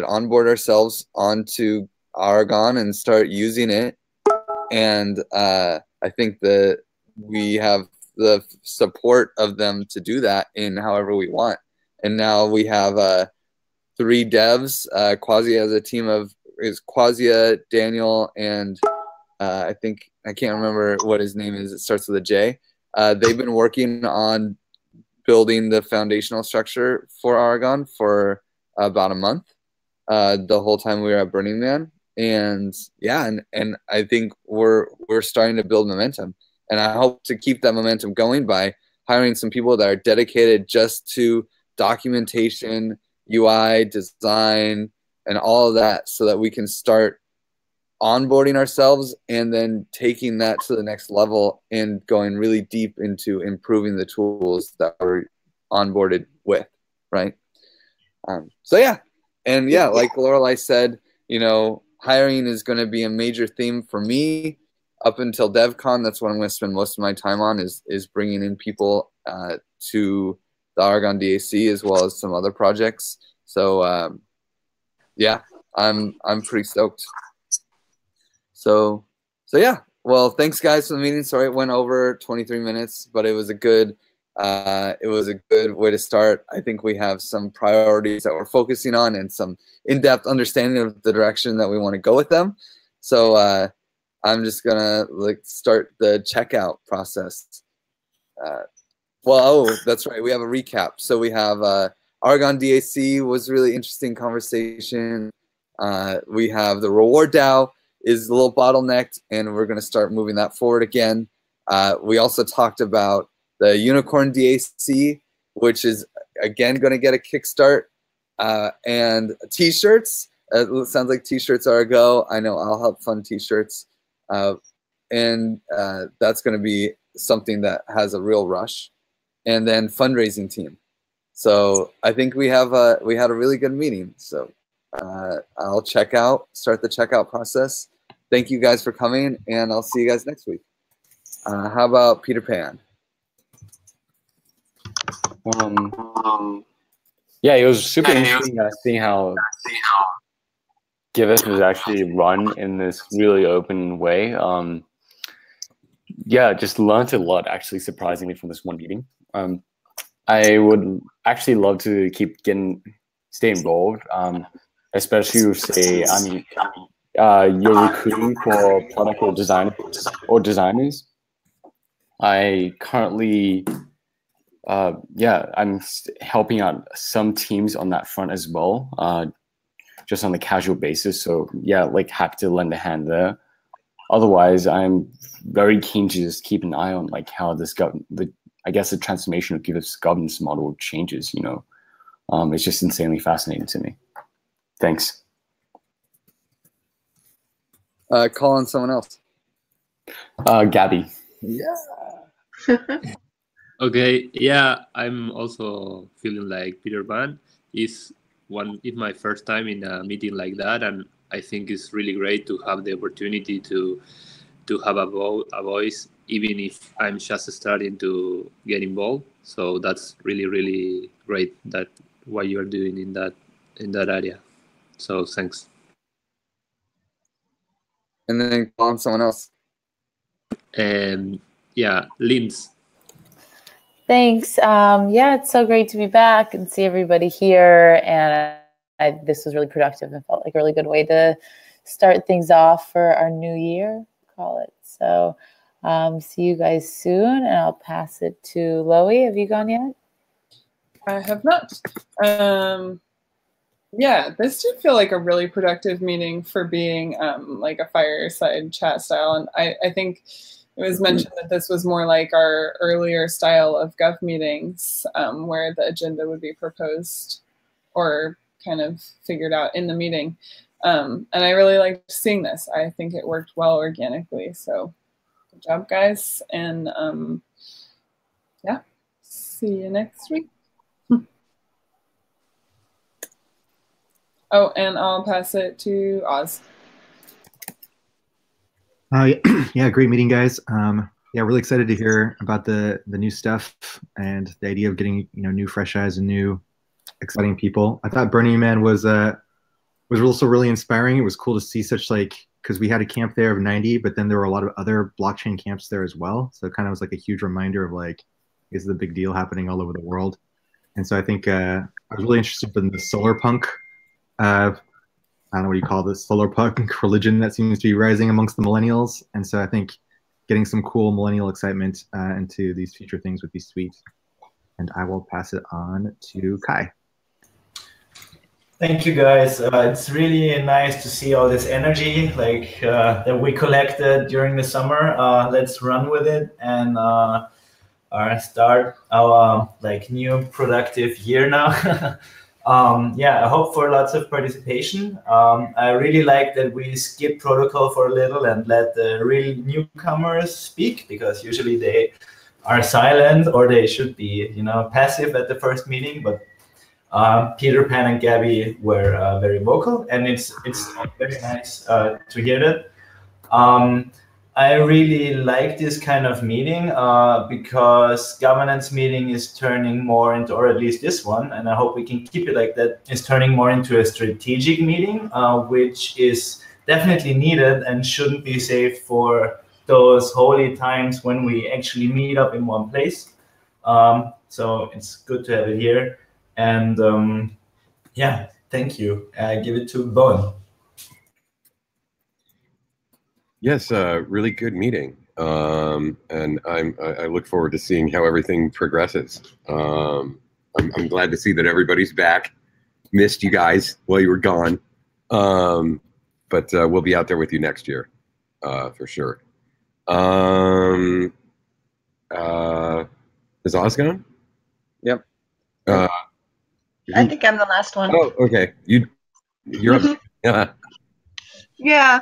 onboard ourselves onto Aragon and start using it. And I think that we have the support of them to do that in however we want. And now we have 3 devs. Quasia has a team of Quasia, Daniel, and I can't remember what his name is. It starts with a J. They've been working on building the foundational structure for Aragon for about a month, the whole time we were at Burning Man. And yeah, and I think we're starting to build momentum. And I hope to keep that momentum going by hiring some people that are dedicated just to documentation, UI, design, and all of that, so that we can start onboarding ourselves and then taking that to the next level and going really deep into improving the tools that we're onboarded with, right? So yeah, and yeah, like Lorelei said, hiring is going to be a major theme for me up until DevCon. That's what I'm going to spend most of my time on, is bringing in people to the Aragon DAC as well as some other projects. So yeah, I'm pretty stoked. So yeah. Well, thanks guys for the meeting. Sorry it went over 23 minutes, but it was a good way to start. I think we have some priorities that we're focusing on and some in-depth understanding of the direction that we want to go with them. So I'm just gonna start the checkout process. That's right. We have a recap. So we have Aragon DAC was a really interesting conversation. We have the reward DAO is a little bottlenecked, and we're going to start moving that forward again. We also talked about the Unicorn DAC, which is again going to get a kickstart, and T-shirts. It sounds like T-shirts are a go. I know I'll help fund T-shirts, and that's going to be something that has a real rush. And then fundraising team. So I think we had a really good meeting. So I'll start the checkout process. Thank you guys for coming, and I'll see you guys next week. How about Peter Pan? Yeah, it was super interesting seeing how GiveUp was actually run in this really open way. Yeah, just learned a lot, actually, surprisingly, from this one meeting. I would actually love to stay involved, especially with, say, you're recruiting for product or designers. I currently, I'm helping out some teams on that front as well, just on a casual basis. So yeah, like happy to lend a hand there. Otherwise, I'm very keen to just keep an eye on like how this I guess the transformation of GiveUp's governance model changes. You know, it's just insanely fascinating to me. Thanks. Call on someone else. Gabby. Yeah. Okay, yeah, I'm also feeling like Peter Pan. It's my first time in a meeting like that, and I think it's really great to have the opportunity to have a voice, even if I'm just starting to get involved. So that's really, really great that what you are doing in that area. So thanks. And then call on someone else. Yeah, Linz. Thanks. Yeah, it's so great to be back and see everybody here. And this was really productive and felt like a really good way to start things off for our new year, call it. So see you guys soon, and I'll pass it to Loie. Have you gone yet? I have not. Yeah, this did feel like a really productive meeting for being like a fireside chat style. And I think it was mentioned that this was more like our earlier style of Gov meetings, where the agenda would be proposed or kind of figured out in the meeting. And I really liked seeing this. I think it worked well organically. So good job, guys. And yeah, see you next week. Oh, and I'll pass it to Oz. Yeah, great meeting, guys. Yeah, really excited to hear about the new stuff and the idea of getting new fresh eyes and new exciting people. I thought Burning Man was also really inspiring. It was cool to see such because we had a camp there of 90, but then there were a lot of other blockchain camps there as well. So it kind of was like a huge reminder of this is a big deal happening all over the world. And so I think I was really interested in the solar punk. I don't know what you call this, solar punk religion that seems to be rising amongst the millennials. And so I think getting some cool millennial excitement into these future things would be sweet. And I will pass it on to Kai. Thank you, guys. It's really nice to see all this energy that we collected during the summer. Let's run with it and start our new productive year now. Yeah, I hope for lots of participation. I really like that we skip protocol for a little and let the real newcomers speak, because usually they are silent or they should be, passive at the first meeting. But Peter Pan and Gabby were very vocal, and it's very nice to hear that. I really like this kind of meeting because governance meeting is turning more into, or at least this one, and I hope we can keep it like that, is turning more into a strategic meeting, which is definitely needed and shouldn't be saved for those holy times when we actually meet up in one place. So it's good to have it here. And yeah, thank you. I give it to Bowen. Yes, really good meeting, and I look forward to seeing how everything progresses. I'm glad to see that everybody's back. Missed you guys while you were gone, but we'll be out there with you next year, for sure. Is Oz gone? Yep. I think I'm the last one. Oh, okay. You're up. Yeah. Yeah.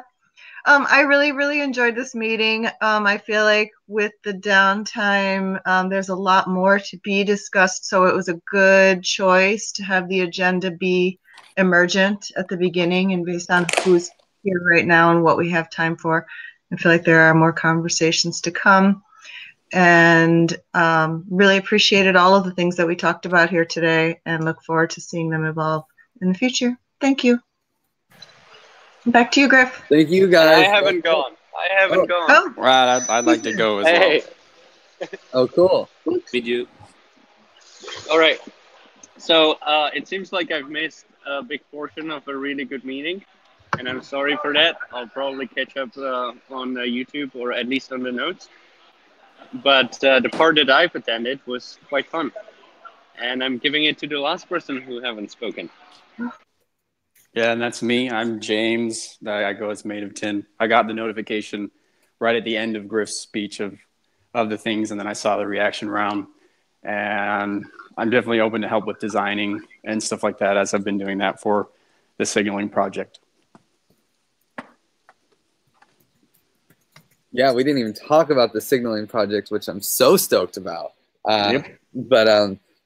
I really, really enjoyed this meeting. I feel like with the downtime, there's a lot more to be discussed, so it was a good choice to have the agenda be emergent at the beginning and based on who's here right now and what we have time for. I feel like there are more conversations to come, and really appreciated all of the things that we talked about here today and look forward to seeing them evolve in the future. Thank you. Back to you, Griff. Thank you, I guys. haven't gone. I haven't gone. Oh, Right, I'd like to go as well. Hey. Oh, cool. Did you? All right. So it seems like I've missed a big portion of a really good meeting, and I'm sorry for that. I'll probably catch up on YouTube or at least on the notes. But the part that I've attended was quite fun, and I'm giving it to the last person who haven't spoken. Yeah, and that's me. I'm James. I go as Mate of 10. I got the notification right at the end of Griff's speech of the things, and then I saw the reaction round. And I'm definitely open to help with designing and stuff like that, as I've been doing that for the signaling project. Yeah, we didn't even talk about the signaling project, which I'm so stoked about. Yep.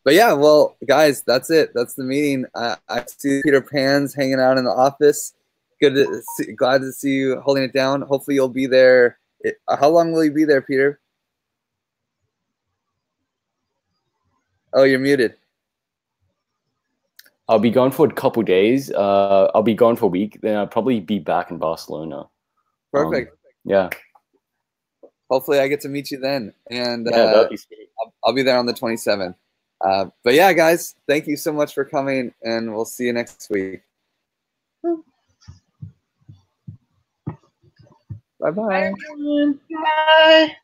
But yeah, well, guys, that's it. That's the meeting. I see Peter Pan's hanging out in the office. Glad to see you holding it down. Hopefully you'll be there. How long will you be there, Peter? Oh, you're muted. I'll be gone for a couple days. I'll be gone for a week. Then I'll probably be back in Barcelona. Perfect. Yeah. Hopefully I get to meet you then. And Yeah, that'd be sweet. I'll be there on the 27th. But yeah, guys, thank you so much for coming, and we'll see you next week. Bye-bye. bye.